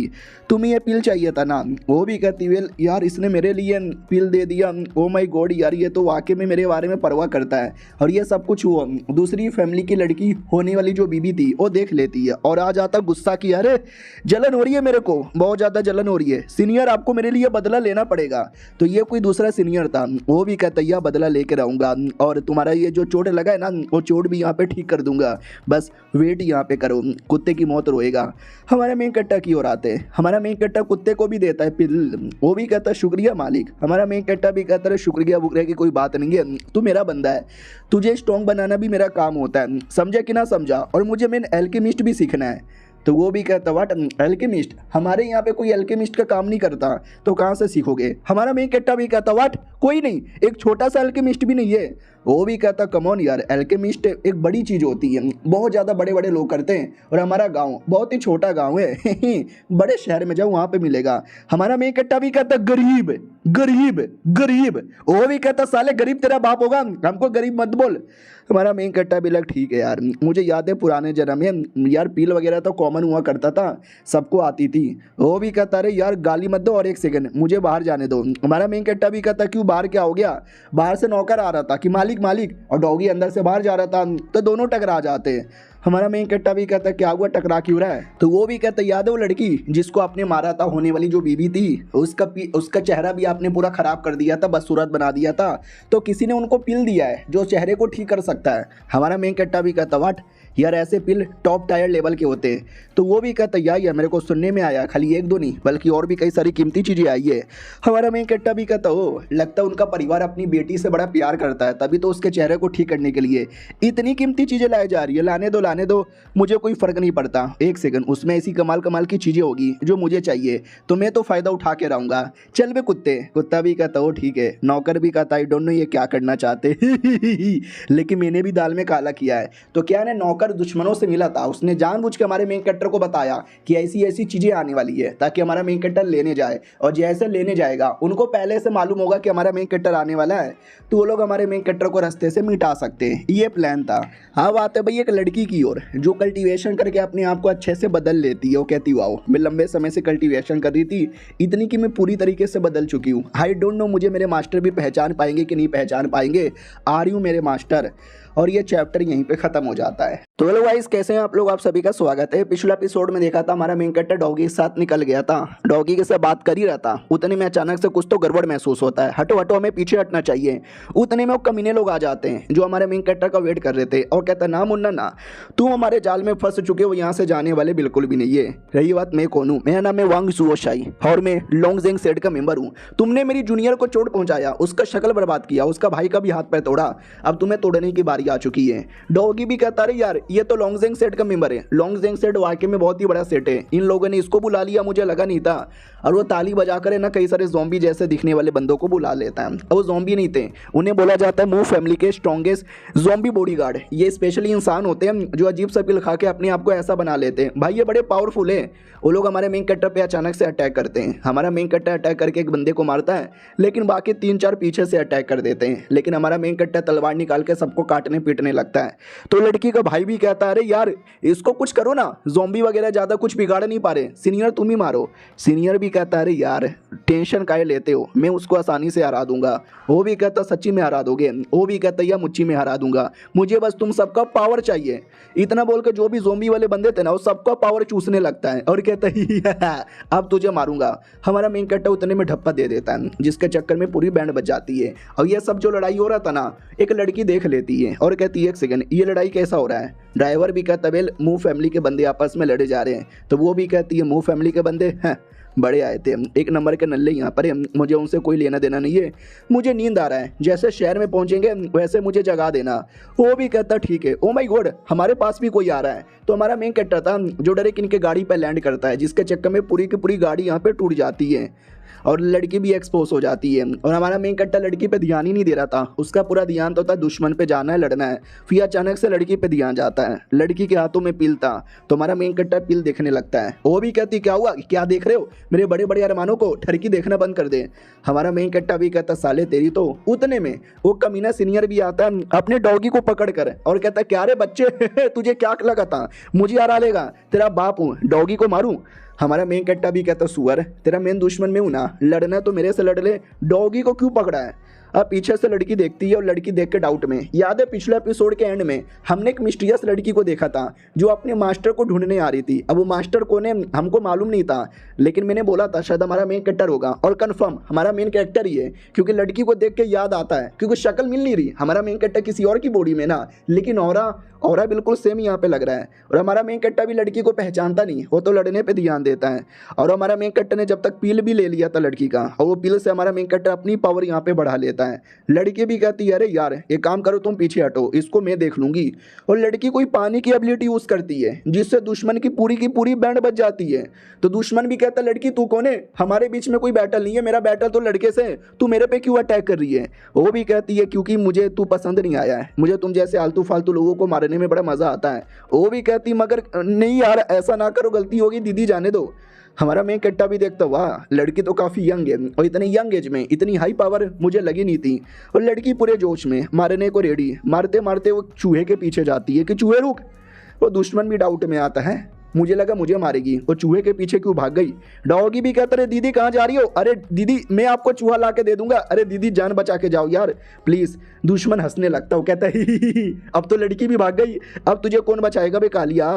तुम्हें ये पिल चाहिए था ना। वो भी कहती वेल यार इसने मेरे लिए पिल दे दिया, ओ माय गॉड यार ये तो वाकई में मेरे बारे में परवाह करता है। और ये सब कुछ हुआ, दूसरी फैमिली की लड़की होने वाली जो बीबी थी वो देख लेती है और आ जाता गुस्सा की अरे जलन हो रही है, मेरे को बहुत ज़्यादा जलन हो रही है सीनियर, आपको मेरे लिए बदला लेना पड़ेगा। तो ये कोई दूसरा सीनियर था, वो भी कहता यह बदला लेकर आऊँगा और तुम्हारा ये जो चोट लगा है ना वो चोट भी यहाँ पे ठीक कर दूंगा, बस वेट यहाँ पे करो, कुत्ते की मौत रोएगा। हमारा मेन कट्टा की ओर आते हैं। हमारा मेन कट्टा कुत्ते को भी देता है पिल, वो भी कहता है शुक्रिया मालिक। हमारा मेन कट्टा भी कहता है शुक्रिया बुकरे की कोई बात नहीं है, तू मेरा बंदा है, तुझे स्ट्रॉन्ग बनाना भी मेरा काम होता है, समझा कि ना समझा, और मुझे मेन एल्केमिस्ट भी सीखना है। तो वो भी कहता वाट एल्केमिस्ट, हमारे यहाँ पे कोई एल्केमिस्ट का काम नहीं करता, तो कहाँ से सीखोगे। हमारा मेन कट्टा भी कहता वाट कोई नहीं, एक छोटा सा एल्केमिस्ट भी नहीं है। वो भी कहता कमॉन यार, एल्केमिस्ट एक बड़ी चीज़ होती है, बहुत ज़्यादा बड़े बड़े लोग करते हैं और हमारा गांव बहुत ही छोटा गांव है बड़े शहर में जाओ वहाँ पे मिलेगा। हमारा मेन कट्टा भी कहता गरीब गरीब गरीब। वो भी कहता साले गरीब तेरा बाप होगा, हमको गरीब मत बोल। हमारा मेन कट्टा भी लग ठीक है यार, मुझे याद है पुराने जन्म में यार पील वगैरह तो कॉमन हुआ करता था, सबको आती थी। वो भी कहता अरे यार गाली मत दो और एक सेकंड मुझे बाहर जाने दो। हमारा मेन कट्टा भी कहता क्यों बाहर क्या हो गया, बाहर से नौकर आ रहा था कि मालिक मालिक, और डॉगी अंदर से बाहर जा रहा था, तो दोनों टकरा जाते हैं। हमारा मेन कट्टा भी कहता क्या हुआ टकरा क्यों रहा है। तो वो भी कहता याद है वो लड़की जिसको आपने मारा था, होने वाली जो बीबी थी, उसका चेहरा भी आपने पूरा खराब कर दिया था, बदसूरत बना दिया था, तो किसी ने उनको पिल दिया है जो चेहरे को ठीक कर सकता है। हमारा मेन कट्टा भी कहता वाट यार ऐसे पिल टॉप टायर लेवल के होते हैं। तो वो भी कहता यार यार मेरे को सुनने में आया खाली एक दो नहीं बल्कि और भी कई सारी कीमती चीज़ें आई है। हमारा मेन कट्टा भी कहता हो लगता है उनका परिवार अपनी बेटी से बड़ा प्यार करता है, तभी तो उसके चेहरे को ठीक करने के लिए इतनी कीमती चीज़ें लाई जा रही है। लाने दो मुझे कोई फ़र्क नहीं पड़ता, एक सेकंड उसमें ऐसी कमाल कमाल की चीज़ें होगी जो मुझे चाहिए तो मैं तो फ़ायदा उठा के रहूँगा। चल बे कुत्ता भी कहता हो ठीक है। नौकर भी कहता आई डोंट नो ये क्या करना चाहते लेकिन मैंने भी दाल में काला किया है। तो क्या है नौकर दुश्मनों से मिला था, उसने जानबूझ के हमारे मेन कैरेक्टर को बताया कि ऐसी ऐसी चीज़ें आने वाली है ताकि हमारा मेन कैरेक्टर लेने जाए, और जैसे लेने जाएगा उनको पहले से मालूम होगा कि हमारा मेन कैरेक्टर आने वाला है तो वो लोग हमारे मेन कैरेक्टर को रास्ते से मिटा सकते हैं। ये प्लान था। हाँ बात है भाई एक लड़की की ओर जो कल्टीवेशन करके अपने आप को अच्छे से बदल लेती है। वो कहती वाओ मैं लंबे समय से कल्टीवेशन कर रही थी, इतनी कि मैं पूरी तरीके से बदल चुकी हूँ। आई डोंट नो मुझे मेरे मास्टर भी पहचान पाएंगे कि नहीं पहचान पाएंगे। आ रही हूँ मेरे मास्टर। और ये चैप्टर यहीं पे खत्म हो जाता है। तो हेलो गाइस कैसे हैं आप लोग, आप सभी का स्वागत है। पिछला एपिसोड में देखा था हमारा मेन कैरेक्टर डॉगी के साथ निकल गया था, डॉगी के साथ बात कर ही रहा था, उतने में अचानक से कुछ तो गड़बड़ महसूस होता है। हटो हटो हमें पीछे हटना चाहिए। उतने में वो कमीने लोग आ जाते हैं जो हमारे मेन कैरेक्टर का वेट कर रहे थे और कहता ना मुन्ना ना तुम हमारे जाल में फंस चुके हो, यहाँ से जाने वाले बिल्कुल भी नहीं है। रही बात मैं कौन हूँ, मेरा नाम है वांग सुओशाई और मैं लोंगजेंग सेड का मेंबर हूँ। तुमने मेरी जूनियर को चोट पहुंचाया, उसका शक्ल बर्बाद किया, उसका भाई का भी हाथ पैर तोड़ा, अब तुम्हें तोड़ने की बारी आ चुकी है। डॉगी भी कहता रहे यार ये तो लोंगजेंग सेट का मेंबर है, लोंगजेंग सेट वाकई में बहुत ही बड़ा सेट है, इन लोगों ने इसको बुला लिया मुझे लगा नहीं था। और वो ताली बजाकर है ना कई सारे ज़ॉम्बी जैसे दिखने वाले बंदों को बुला लेता है। और वो ज़ॉम्बी नहीं थे, उन्हें बोला जाता है मूव फैमिली के स्ट्रॉन्गेस्ट ज़ॉम्बी बॉडीगार्ड। ये स्पेशली इंसान होते हैं जो अजीब सा पिल खा के अपने आप को ऐसा बना लेते हैं। भाई ये बड़े पावरफुल है। वो लोग हमारे मेन कैरेक्टर पे अचानक से अटैक करते हैं। हमारा मेन कैरेक्टर अटैक करके एक बंदे को मारता है लेकिन बाकी 3-4 पीछे से अटैक कर देते हैं। लेकिन हमारा मेन कैरेक्टर तलवार निकाल के सबको काटने पीटने लगता है। तो लड़की का भाई भी कहता है अरे यार इसको कुछ करो ना, ज़ॉम्बी वगैरह ज़्यादा कुछ बिगाड़ नहीं पा रहे, सीनियर तुम ही मारो। सीनियर भी कहता है अरे यार टेंशन काहे लेते हो, मैं उसको आसानी से हरा दूंगा। वो भी कहता सच्ची में हरा दोगे, वो भी कहता या मुच्ची में हरा दूंगा, मुझे बस तुम सबका पावर चाहिए। इतना बोलकर जो भी ज़ॉम्बी वाले बंदे थे ना वो सबका पावर चूसने लगता है और कहता है अब तुझे मारूंगा। हमारा मेन कैरेक्टर उतने में ढप्पा दे देता है जिसके चक्कर में पूरी बैंड बच जाती है। और ये सब जो लड़ाई हो रहा था ना एक लड़की देख लेती है और कहती है एक सेकंड ये लड़ाई कैसा हो रहा है। ड्राइवर भी कहता वेल मूव फैमिली के बंदे आपस में लड़े जा रहे हैं। तो वो भी कहती है मूव फैमिली के बंदे हैं बड़े आए थे, एक नंबर के नल्ले यहाँ पर है, मुझे उनसे कोई लेना देना नहीं है, मुझे नींद आ रहा है, जैसे शहर में पहुँचेंगे वैसे मुझे जगा देना। वो भी कहता ठीक है। ओ माय गॉड हमारे पास भी कोई आ रहा है। तो हमारा मेन कैरेक्टर था जो डायरेक्ट इनके गाड़ी पर लैंड करता है जिसके चक्कर में पूरी की पूरी गाड़ी यहाँ पर टूट जाती है और लड़की भी एक्सपोज हो जाती है। और हमारा मेन कैरेक्टर लड़की पे ध्यान ही नहीं दे रहा था, उसका पूरा ध्यान तो था दुश्मन पे जाना है लड़ना है। फिर अचानक से लड़की पे ध्यान जाता है, लड़की के हाथों में पिल था तो हमारा मेन कैरेक्टर पिल देखने लगता है। वो भी कहती क्या हुआ क्या देख रहे हो, मेरे बड़े बड़े अरमानों को ठरकी देखना बंद कर दे। हमारा मेन कैरेक्टर भी कहता साले तेरी तो। उतने में वो कमीना सीनियर भी आता है अपने डॉगी को पकड़ कर और कहता क्या रे बच्चे तुझे क्या लगा था मुझे हरा लेगा, तेरा बाप हूँ डॉगी को मारूं। हमारा मेन कैरेक्टर भी कहता सुअर तेरा मेन दुश्मन में हूं ना, लड़ना तो मेरे से लड़ ले, डॉगी को क्यों पकड़ा है। अब पीछे से लड़की देखती है और लड़की देख के डाउट में। याद है पिछले एपिसोड के एंड में हमने एक मिस्टीरियस लड़की को देखा था जो अपने मास्टर को ढूंढने आ रही थी। अब वो मास्टर कौन है हमको मालूम नहीं था लेकिन मैंने बोला था शायद हमारा मेन कैरेक्टर होगा और कंफर्म हमारा मेन कैरेक्टर ही है क्योंकि लड़की को देख के याद आता है क्योंकि शक्ल मिल नहीं रही। हमारा मेन कैरेक्टर किसी और की बॉडी में ना लेकिन ऑरा बिल्कुल सेम यहाँ पे लग रहा है। और हमारा मेन कैरेक्टर भी लड़की को पहचानता नहीं, वो तो लड़ने पे ध्यान देता है। और हमारा मेन कैरेक्टर ने जब तक पील भी ले लिया था लड़की का और वो पील से हमारा मेन कैरेक्टर अपनी पावर यहाँ पे बढ़ा लेता है। लड़की भी कहती है अरे यार एक काम करो तुम पीछे हटो इसको मैं देख लूंगी। और लड़की कोई पानी की एबिलिटी यूज करती है जिससे दुश्मन की पूरी बैंड बच जाती है। तो दुश्मन भी कहता लड़की तू कौन है, हमारे बीच में कोई बैटल नहीं है, मेरा बैटल तो लड़के से, तू मेरे पे क्यों अटैक कर रही है। वो भी कहती है क्योंकि मुझे तू पसंद नहीं आया है, मुझे तुम जैसे आलतू फालतू लोगों को मारने में बड़ा मजा आता है। वो भी कहती मगर नहीं यार ऐसा ना करो गलती होगी दीदी जाने दो। हमारा मेन कैरेक्टर भी देखता वाह लड़की तो काफ़ी यंग है और इतने यंग एज में इतनी हाई पावर मुझे लगी नहीं थी। और लड़की पूरे जोश में मारने को रेडी, मारते मारते वो चूहे के पीछे जाती है कि चूहे रुक। वो दुश्मन भी डाउट में आता है, मुझे लगा मुझे मारेगी, वो चूहे के पीछे क्यों भाग गई। डॉगी भी कहता अरे दीदी कहाँ जा रही हो, अरे दीदी मैं आपको चूहा ला के दे दूंगा, अरे दीदी जान बचा के जाओ यार प्लीज। दुश्मन हंसने लगता वो कहता है अब तो लड़की भी भाग गई, अब तुझे कौन बचाएगा बे कालिया।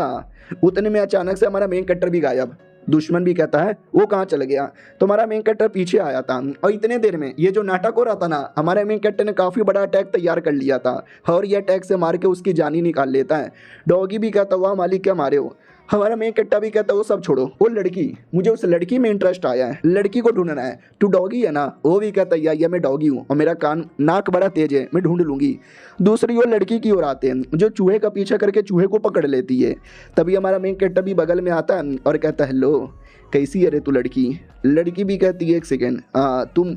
उतने में अचानक से हमारा मेन कैरेक्टर भी गायब। दुश्मन भी कहता है वो कहाँ चल गया। तो हमारा मेन कैरेक्टर पीछे आया था और इतने देर में ये जो नाटक हो रहा था ना, हमारे मेन कैरेक्टर ने काफ़ी बड़ा अटैक तैयार कर लिया था और ये अटैक से मार के उसकी जान ही निकाल लेता है। डॉगी भी कहता वाह मालिक क्या मारे हो। हमारा मेन कैरेक्टर भी कहता वो सब छोड़ो, वो लड़की, मुझे उस लड़की में इंटरेस्ट आया है, लड़की को ढूंढना है। तू डॉगी है ना? वो भी कहता या मैं डॉगी हूँ और मेरा नाक बड़ा तेज है, मैं ढूंढ लूंगी। दूसरी ओर लड़की की ओर आते हैं जो चूहे का पीछा करके चूहे को पकड़ लेती है। तभी हमारा मेन कैरेक्टर भी बगल में आता है और कहता है हेलो कैसी है रे तू लड़की। लड़की भी कहती है एक सेकेंड,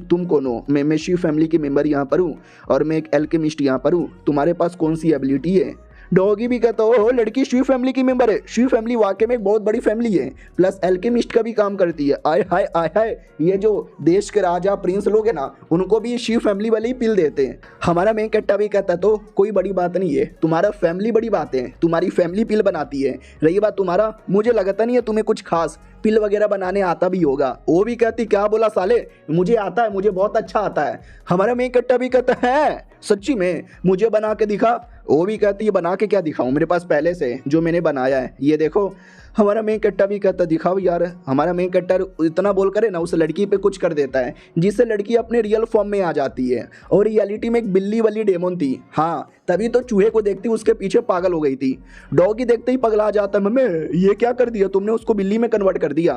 तुम कौन हो? मैं शिव फैमिली के मेंबर यहाँ पर हूँ और मैं एक एल्केमिस्ट यहाँ पर हूँ, तुम्हारे पास कौन सी एबिलिटी है? डॉगी भी कहता हो लड़की शिव फैमिली की मेंबर है, शिव फैमिली वाकई में एक बहुत बड़ी फैमिली है, प्लस एल्केमिस्ट का भी काम करती है। आय हाय आय हाय, ये जो देश के राजा प्रिंस लोग हैं ना, उनको भी शिव फैमिली वाले ही पिल देते हैं। हमारा मेन कैरेक्टर भी कहता तो कोई बड़ी बात नहीं है, तुम्हारा फैमिली बड़ी बात है, तुम्हारी फैमिली पिल बनाती है। रही बात तुम्हारा, मुझे लगता नहीं है तुम्हें कुछ खास पिल वगैरह बनाने आता भी होगा। वो भी कहती क्या बोला साले, मुझे आता है, मुझे बहुत अच्छा आता है। हमारा मेन कैरेक्टर भी कहता है सच्ची में मुझे बना के दिखा। वो भी कहती है बना के क्या दिखाऊं, मेरे पास पहले से जो मैंने बनाया है ये देखो। हमारा मेन कैरेक्टर भी कहता दिखाओ यार। हमारा मेन कैरेक्टर इतना बोल करे ना उस लड़की पे कुछ कर देता है जिससे लड़की अपने रियल फॉर्म में आ जाती है। और रियलिटी में एक बिल्ली वाली डेमोन थी, हाँ तभी तो चूहे को देखती उसके पीछे पागल हो गई थी। डॉगी देखते ही पगला जाता है, मम्मी ये क्या कर दिया तुमने, उसको बिल्ली में कन्वर्ट कर दिया।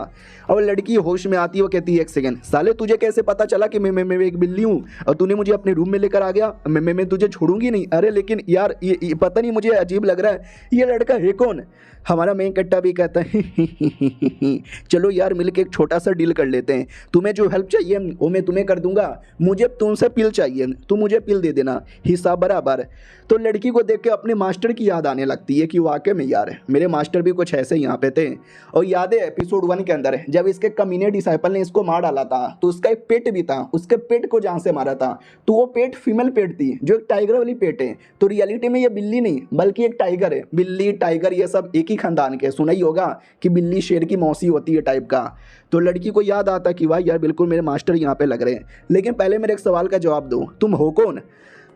और लड़की होश में आती है, वो कहती है एक सेकंड साले तुझे कैसे पता चला कि मैं एक बिल्ली हूँ और तूने मुझे अपने रूम में लेकर आ गया, मैं तुझे छोड़ूंगी नहीं। अरे लेकिन यार ये पता नहीं मुझे अजीब लग रहा है, ये लड़का है कौन? हमारा मेन कैरेक्टर भी कहता है चलो यार मिलके एक छोटा सा डील कर लेते हैं, तुम्हें जो हेल्प चाहिए वो मैं तुम्हें कर दूंगा, मुझे तुमसे पिल चाहिए, तुम मुझे पिल दे देना हिसाब बराबर। तो लड़की को देख के अपने मास्टर की याद आने लगती है कि वाकई में यार मेरे मास्टर भी कुछ ऐसे यहाँ पे थे। और याद है एपिसोड 1 के अंदर जब इसके कमीने डिसाइपल ने इसको मार डाला था तो उसका एक पेट भी था, उसके पेट को जहाँ से मारा था तो वो पेट फीमेल पेट थी जो एक टाइगर वाली पेट है। तो रियलिटी में ये बिल्ली नहीं बल्कि एक टाइगर है। बिल्ली टाइगर ये सब एक ही खानदान के, सुना ही होगा कि बिल्ली शेर की मौसी होती है टाइप का। तो लड़की को याद आता कि वाह यार बिल्कुल मेरे मास्टर यहाँ पे लग रहे हैं, लेकिन पहले मेरे एक सवाल का जवाब दो, तुम हो कौन?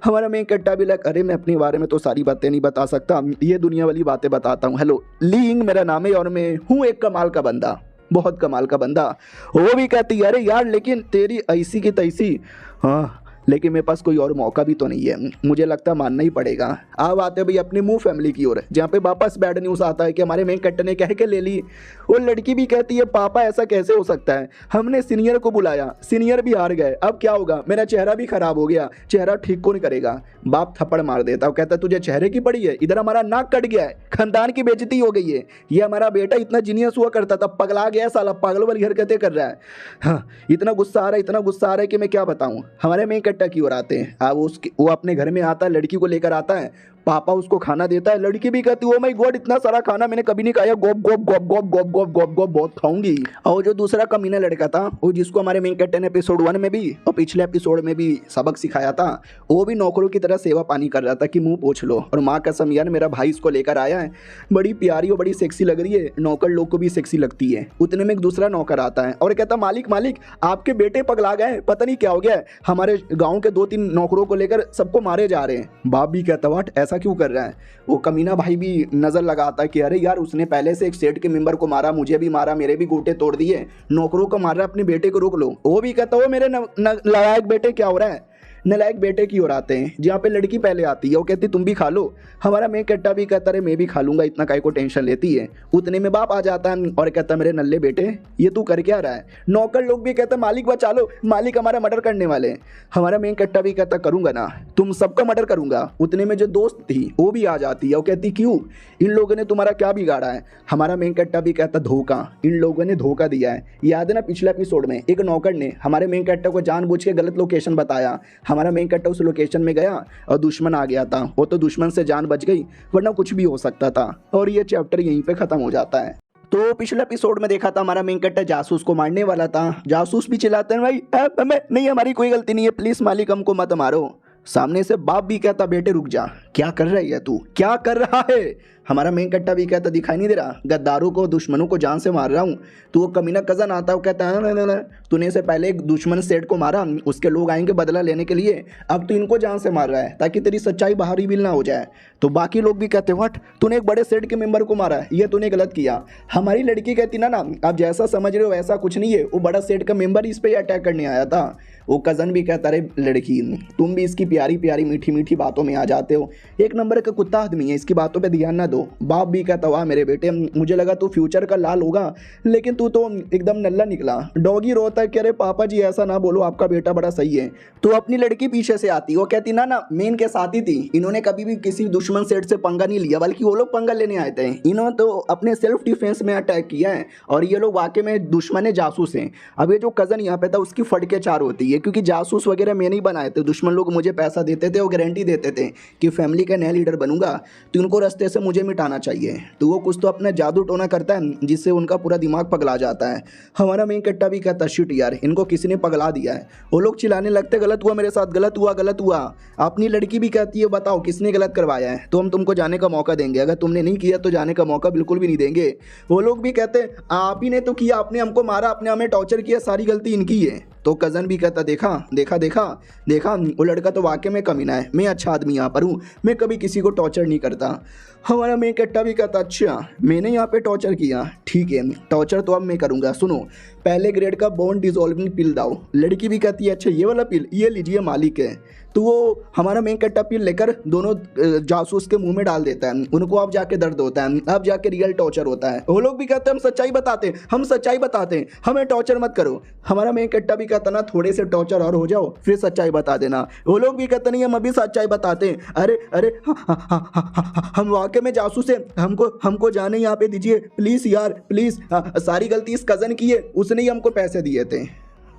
हमारा मेन कैरेक्टर भी लग अरे मैं अपने बारे में तो सारी बातें नहीं बता सकता, ये दुनिया वाली बातें बताता हूँ। हेलो लीइंग मेरा नाम है और मैं हूँ एक कमाल का बंदा, बहुत कमाल का बंदा। वो भी कहती है अरे यार लेकिन तेरी ऐसी की तैसी, हाँ लेकिन मेरे पास कोई और मौका भी तो नहीं है, मुझे लगता मानना ही पड़ेगा। अब आते भाई अपनी मुंह फैमिली की ओर जहाँ पे वापस बैड न्यूज़ आता है कि हमारे मेन कैरेक्टर ने कह के ले ली। वो लड़की भी कहती है पापा ऐसा कैसे हो सकता है, हमने सीनियर को बुलाया, सीनियर भी हार गए, अब क्या होगा, मेरा चेहरा भी खराब हो गया, चेहरा ठीक कौन करेगा। बाप थप्पड़ मार देता है, कहता है तुझे चेहरे की पड़ी है, इधर हमारा नाक कट गया है, खानदान की बेइज्जती हो गई है, ये हमारा बेटा इतना जीनियस हुआ करता था पगला गया साला, पागल वाली हरकतें कर रहा है। हाँ इतना गुस्सा आ रहा है, इतना गुस्सा आ रहा है कि मैं क्या बताऊँ। हमारे मेन कैरेक्टर की ओर आते हैं, वो अपने घर में आता है, लड़की को लेकर आता है, पापा उसको खाना देता है, लड़की भी कहती है ओ माय गॉड इतना सारा खाना मैंने कभी नहीं खाया, गोप गोप गोप गोप गोप गोप गोप गोप बहुत खाऊंगी। और जो दूसरा कमीना लड़का था वो जिसको हमारे मेन कैरेक्टर ने एपिसोड 1 में भी और पिछले एपिसोड में भी सबक सिखाया था, वो भी नौकरों की तरह सेवा पानी कर रहा था कि मुंह पोंछ लो। और माँ कसम यार मेरा भाई इसको लेकर आया है, बड़ी प्यारी और बड़ी सेक्सी लग रही है, नौकर लोग को भी सेक्सी लगती है। उतने में एक दूसरा नौकर आता है और कहता मालिक मालिक आपके बेटे पगला गए, पता नहीं क्या हो गया है, हमारे गाँव के 2-3 नौकरों को लेकर सबको मारे जा रहे हैं। बाप भी कहता वाट ऐसा क्यों कर रहा है। वो कमीना भाई भी नजर लगाता है कि अरे यार उसने पहले से एक सेठ के मेंबर को मारा, मुझे भी मारा, मेरे भी गोटे तोड़ दिए, नौकरों को मार रहा है, अपने बेटे को रोक लो। वो भी कहता वो मेरे लायक बेटे क्या हो रहा है। नलायक बेटे की ओर आते हैं जहाँ पे लड़की पहले आती है, वो कहती तुम भी खा लो। हमारा मेन कैरेक्टर भी कहता है मैं भी खा लूंगा, इतना काहे को टेंशन लेती है। उतने में बाप आ जाता है और कहता मेरे नल्ले बेटे ये तू कर क्या रहा है। नौकर लोग भी कहता मालिक बचा लो, मालिक हमारा मर्डर करने वाले हैं। हमारा मेन कैरेक्टर भी कहता करूंगा ना, तुम सबका मर्डर करूंगा। उतने में जो दोस्त थी वो भी आ जाती है, वो कहती क्यों, इन लोगों ने तुम्हारा क्या बिगाड़ा है। हमारा मेन कैरेक्टर भी कहता धोखा, इन लोगों ने धोखा दिया है। याद है ना पिछले एपिसोड में एक नौकर ने हमारे मेन कैरेक्टर को जानबूझ के गलत लोकेशन बताया, हमारा मेन कैरेक्टर उस लोकेशन में गया और दुश्मन आ गया था, वो तो दुश्मन से जान बच गई वरना कुछ भी हो सकता था। और ये चैप्टर यहीं पे खत्म हो जाता है। तो पिछले एपिसोड में देखा था हमारा मेन कैरेक्टर जासूस को मारने वाला था, जासूस भी चिल्लाते हैं भाई हमें नहीं, हमारी कोई गलती नहीं है, प्लीज मालिक हमको मत मारो। सामने से बाप भी कहता बेटे रुक जा, क्या कर रही है तू, क्या कर रहा है। हमारा मेन कट्टा भी कहता दिखाई नहीं दे रहा, गद्दारों को दुश्मनों को जान से मार रहा हूँ। तो वो कमीना कज़न आता है, वो कहता है ना, तूने इससे पहले एक दुश्मन सेठ को मारा, उसके लोग आएंगे बदला लेने के लिए, अब तू इनको जान से मार रहा है ताकि तेरी सच्चाई बाहर रिवील ना हो जाए। तो बाकी लोग भी कहते व्हाट, तूने एक बड़े सेठ के मेंबर को मारा है, ये तूने गलत किया। हमारी लड़की कहती ना आप जैसा समझ रहे हो वैसा कुछ नहीं है, वो बड़ा सेठ का मेंबर इस पे अटैक करने आया था। वो कज़न भी कहता रे लड़की, तुम भी इसकी प्यारी प्यारी मीठी मीठी बातों में आ जाते हो, एक नंबर का कुत्ता आदमी है, इसकी बातों पे ध्यान ना दो। बाप भी कहता वाह मेरे बेटे, मुझे लगा तू फ्यूचर का लाल होगा, लेकिन तू तो एकदम नल्ला निकला। डॉगी रोता है कि अरे पापा जी ऐसा ना बोलो, आपका बेटा बड़ा सही है। तो अपनी लड़की पीछे से आती, वो कहती ना मेन के साथ ही थी, इन्होंने कभी भी किसी दुश्मन सेठ से पंगा नहीं लिया, बल्कि वो लोग पंगा लेने आए थे। इन्होंने तो अपने सेल्फ डिफेंस में अटैक किया है, और ये लोग वाकई में दुश्मन है, जासूस हैं। अब ये जो कज़न यहाँ पे था उसकी फटके चार होती है, क्योंकि जासूस वगैरह मैं नहीं बनाए थे, दुश्मन लोग मुझे पैसा देते थे और गारंटी देते थे कि फैमिली का नया लीडर बनूंगा तो उनको रास्ते से मुझे मिटाना चाहिए। तो वो कुछ तो अपना जादू टोना करता है जिससे उनका पूरा दिमाग पगला जाता है। हमारा मेन कट्टा भी कहता शिट यार, इनको किसी ने पगला दिया है। वो लोग चिल्लाने लगते गलत हुआ मेरे साथ, गलत हुआ गलत हुआ। अपनी लड़की भी कहती है बताओ किसने गलत करवाया है, तो हम तुमको जाने का मौका देंगे, अगर तुमने नहीं किया तो जाने का मौका बिल्कुल भी नहीं देंगे। वो लोग भी कहते आप ही ने तो किया, आपने हमको मारा, आपने हमें टॉर्चर किया, सारी गलती इनकी है। तो कज़न भी कहता देखा देखा देखा देखा, वो लड़का तो वाकई में कमीना है, मैं अच्छा आदमी यहाँ पर हूँ, मैं कभी किसी को टॉर्चर नहीं करता। हमारा मेन कट्टा भी कहता अच्छा मैंने यहाँ पे टॉर्चर किया, ठीक है टॉर्चर तो अब मैं करूँगा, सुनो पहले ग्रेड का बोन डिजोल्विंग पिल दाओ। लड़की भी कहती है अच्छा ये वाला पिल, ये लीजिए मालिक है। तो वो हमारा मेन कट्टा पिल लेकर दोनों जासूस के मुंह में डाल देता है, उनको अब जाके दर्द होता है, अब जाके रियल टॉर्चर होता है। वो लोग भी कहते हैं हम सच्चाई बताते हैं, हम सच्चाई बताते हैं, हमें टॉर्चर मत करो। हमारा मेन कट्टा भी कहता ना थोड़े से टॉर्चर और हो जाओ फिर सच्चाई बता देना। वो लोग भी कहते नहीं हम अभी सच्चाई बताते हैं, अरे अरे हम वाकई में जासूस हैं, हमको जाने यहाँ पे दीजिए प्लीज़ यार प्लीज़, सारी गलती इस कज़न की है, उसने ही हमको पैसे दिए थे।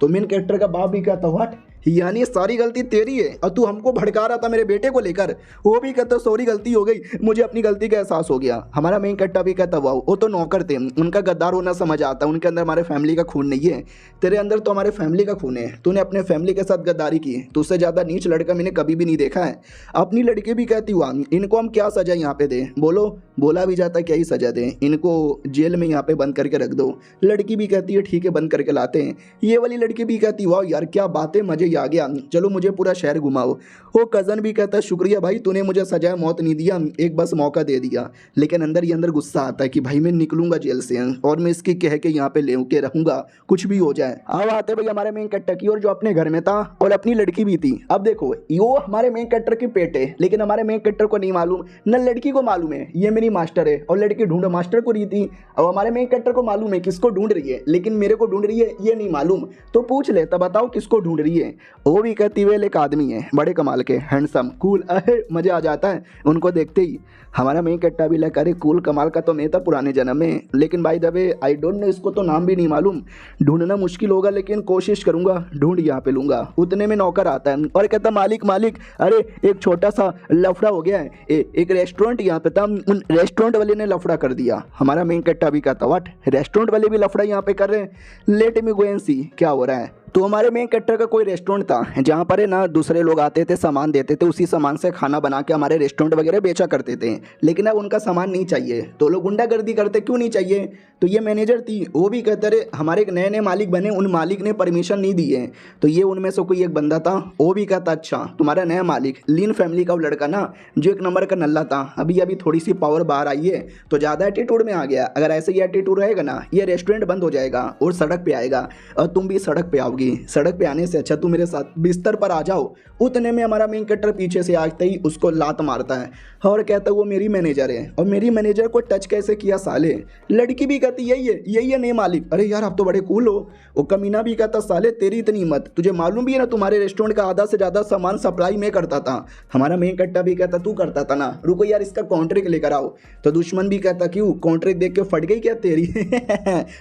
तो मेन कैरेक्टर का बाप भी कहता व्हाट, यानी सारी गलती तेरी है और तू हमको भड़का रहा था मेरे बेटे को लेकर। वो भी कहता सॉरी गलती हो गई, मुझे अपनी गलती का एहसास हो गया। हमारा मेन कट्टा भी कहता वाह वो तो नौकर थे, उनका गद्दार होना समझ आता, उनके अंदर हमारे फैमिली का खून नहीं है, तेरे अंदर तो हमारे फैमिली का खून है, तूने अपने फैमिली के साथ गद्दारी की, तुझसे ज़्यादा नीच लड़का मैंने कभी भी नहीं देखा है। अपनी लड़की भी कहती हुआ इनको हम क्या सज़ा यहाँ पे दें, बोलो बोला भी जाता क्या ही सज़ा दें, इनको जेल में यहाँ पे बंद करके रख दो। लड़की भी कहती है ठीक है बंद करके लाते हैं। ये वाली लड़की भी कहती वाह यार क्या बातें, मज़े आ गया, चलो मुझे पूरा शहर घुमाओ। वो कज़न भी कहता शुक्रिया भाई तूने मुझे सजाए मौत नहीं दिया, एक बस मौका दे दिया। लेकिन अंदर ही अंदर गुस्सा आता है कि भाई मैं निकलूंगा जेल से और मैं इसकी कह के यहाँ पे ले के रहूंगा, कुछ भी हो जाए। अब आते भाई हमारे मेन कट्टर की और जो अपने घर में था और अपनी लड़की भी थी। अब देखो यो हमारे मेन कट्टर के पेट है, लेकिन हमारे मेन कट्टर को नहीं मालूम, न लड़की को मालूम है ये मेरी मास्टर है और लड़की ढूंढो मास्टर को रही थी। अब हमारे मेन कट्टर को मालूम है किसको ढूंढ रही है, लेकिन मेरे को ढूंढ रही है ये नहीं मालूम। तो पूछ लेता बताओ किसको ढूंढ रही है। वो भी कहती हुए एक आदमी है बड़े कमाल के, हैंडसम कूल, मजा आ जाता है उनको देखते ही। हमारा मेन कट्टा भी लगा अरे कूल कमाल का तो मैं था पुराने जन्म में, लेकिन भाई दबे आई डोंट नो, इसको तो नाम भी नहीं मालूम, ढूंढना मुश्किल होगा लेकिन कोशिश करूंगा, ढूंढ यहाँ पे लूंगा। उतने में नौकर आता है और कहता मालिक मालिक अरे एक छोटा सा लफड़ा हो गया है, एक रेस्टोरेंट यहाँ पे था, उन रेस्टोरेंट वाले ने लफड़ा कर दिया। हमारा मेन कट्टा भी कहता व्हाट, रेस्टोरेंट वाले भी लफड़ा यहाँ पे कर रहे हैं, लेट मी गो एंड सी क्या हो रहा है। तो हमारे मेन कैरेक्टर का कोई रेस्टोरेंट था जहाँ पर है ना दूसरे लोग आते थे सामान देते थे, उसी सामान से खाना बना के हमारे रेस्टोरेंट वगैरह बेचा करते थे। लेकिन अब उनका सामान नहीं चाहिए तो लोग गुंडागर्दी करते, क्यों नहीं चाहिए। तो ये मैनेजर थी वो भी कहते रहे हमारे एक नए नए मालिक बने, उन मालिक ने परमिशन नहीं दी है। तो ये उनमें से कोई एक बंदा था, वो भी कहता अच्छा तुम्हारा नया मालिक लीन फैमिली का वो लड़का ना जो एक नंबर का नल्ला था, अभी अभी थोड़ी सी पावर बाहर आई है तो ज़्यादा एटीट्यूड में आ गया, अगर ऐसे ही एटीट्यूड रहेगा ना ये रेस्टोरेंट बंद हो जाएगा और सड़क पे आएगा और तुम भी सड़क पे आओगी, सड़क पे आने से अच्छा तुम मेरे साथ बिस्तर पर आ जाओ। उतने में हमारा मेन कैरेक्टर पीछे से आते ही उसको लात मारता है और कहता है वो मेरी मैनेजर है और मेरी मैनेजर को टच कैसे किया साले। लड़की भी कहती यही है नहीं मालिक, अरे यार आप तो बड़े कूल हो। वो कमीना भी कहता साले तेरी इतनी हिम्मत, तुझे मालूम भी है ना तुम्हारे रेस्टोरेंट का आधा से ज़्यादा सामान सप्लाई मैं करता था। हमारा मेन कैरेक्टर भी कहता तू करता था ना, रुको यार इसका कॉन्ट्रैक्ट लेकर आओ। तो दुश्मन भी कहता क्यों कॉन्ट्रैक्ट देख के फट गई क्या तेरी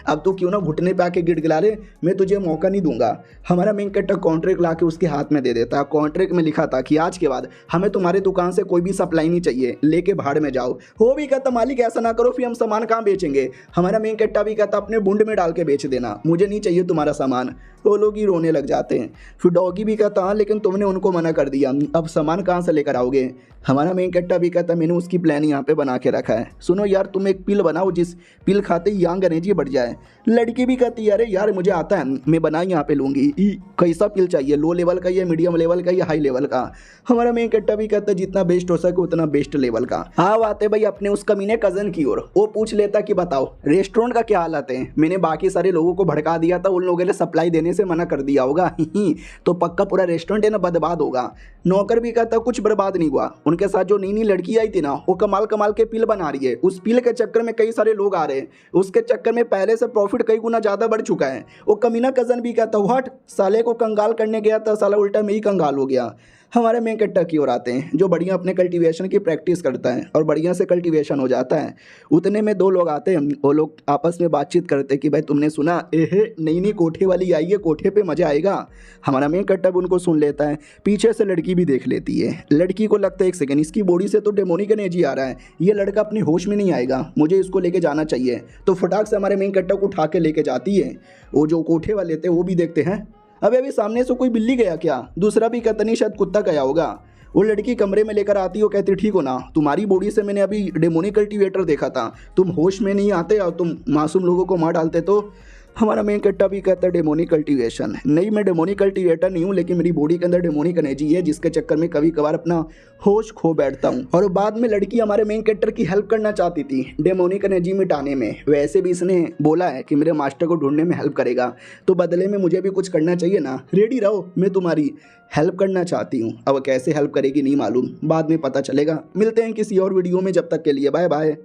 अब तू क्यों ना घुटने पे आके गिड़गिड़ा रहे, मैं तुझे मौका नहीं दूंगा। हमारा मेन कैरेक्टर कॉन्ट्रैक्ट ला के उसके हाथ में दे देता है। कॉन्ट्रैक्ट में लिखा था कि आज के बाद हमें तुम्हारी दुकान से कोई भी सप्लाई नहीं चाहिए, लेके भाड़ में जाओ। वो भी कहता मालिक ऐसा ना करो, फिर हम सामान कहाँ बेचेंगे। हमारा मेन कैरेक्टर भी कहता अपने बुंड में डाल के बेच देना, मुझे नहीं चाहिए तुम्हारा सामान। वो लोग ही रोने लग जाते हैं। फिर डॉगी भी कहता हाँ लेकिन तुमने उनको मना कर दिया, अब सामान कहाँ से लेकर आओगे। हमारा मेन कैरेक्टर भी कहता मैंने उसकी प्लान यहाँ पे बना के रखा है। सुनो यार, तुम एक पिल बनाओ जिस पिल खाते ही यंग एनर्जी बढ़ जाए। लड़की भी कहती है अरे यार मुझे आता है, मैं बना यहाँ पे लूँगी। कैसा पिल चाहिए, लो लेवल का या मीडियम लेवल का या हाई लेवल का। हमारा मेन कैरेक्टर भी कहता है जितना बेस्ट हो सके उतना बेस्ट लेवल का। हाँ आते भाई अपने उस कमीने कजन की ओर। वो पूछ लेता कि बताओ रेस्टोरेंट का क्या हालत है। मैंने बाकी सारे लोगों को भड़का दिया था, उन लोगों ने सप्लाई देने से मना कर दिया होगा तो पक्का पूरा रेस्टोरेंट है ना बर्बाद होगा। नौकर भी कहता कुछ बर्बाद नहीं हुआ, उनके साथ जो नई नई लड़की आई थी ना वो कमाल कमाल के पिल बना रही है। उस पिल के चक्कर में कई सारे लोग आ रहे हैं, उसके चक्कर में पहले से प्रॉफिट कई गुना ज़्यादा बढ़ चुका है। वो कमीना कजन भी कहता व्हाट, साले को कंगाल करने गया था, साला उल्टा में ही कंगाल हो गया। हमारे मेन कैरेक्टर की ओर आते हैं जो बढ़िया अपने कल्टीवेशन की प्रैक्टिस करता है और बढ़िया से कल्टीवेशन हो जाता है। उतने में दो लोग आते हैं, वो लोग आपस में बातचीत करते हैं कि भाई तुमने सुना एहे नई नई कोठे वाली आई है, कोठे पे मज़ा आएगा। हमारा मेन कैरेक्टर उनको सुन लेता है, पीछे से लड़की भी देख लेती है। लड़की को लगता है एक सेकंड इसकी बॉडी से तो डेमोनिक एनर्जी आ रहा है, ये लड़का अपनी होश में नहीं आएगा, मुझे इसको लेके जाना चाहिए। तो फटाक से हमारे मेन कैरेक्टर को उठा के लेके जाती है। वो जो कोठे वाले थे वो भी देखते हैं अभी सामने से कोई बिल्ली गया क्या। दूसरा भी कहता नहीं शायद कुत्ता गया होगा। वो लड़की कमरे में लेकर आती है, वो कहती ठीक हो ना, तुम्हारी बॉडी से मैंने अभी डेमोनिक कल्टीवेटर देखा था, तुम होश में नहीं आते और तुम मासूम लोगों को मार डालते। तो हमारा मेन कैरेक्टर भी कहता है डेमोनिक कल्टीवेशन नहीं, मैं डेमोनिक कल्टीवेटर नहीं हूँ, लेकिन मेरी बॉडी के अंदर डेमोनिक एनर्जी है जिसके चक्कर में कभी कभार अपना होश खो बैठता हूँ। और बाद में लड़की हमारे मेन कैरेक्टर की हेल्प करना चाहती थी डेमोनिक एनर्जी मिटाने में। वैसे भी इसने बोला है कि मेरे मास्टर को ढूंढने में हेल्प करेगा, तो बदले में मुझे भी कुछ करना चाहिए ना। रेडी रहो, मैं तुम्हारी हेल्प करना चाहती हूँ। अब कैसे हेल्प करेगी नहीं मालूम, बाद में पता चलेगा। मिलते हैं किसी और वीडियो में, जब तक के लिए बाय बाय।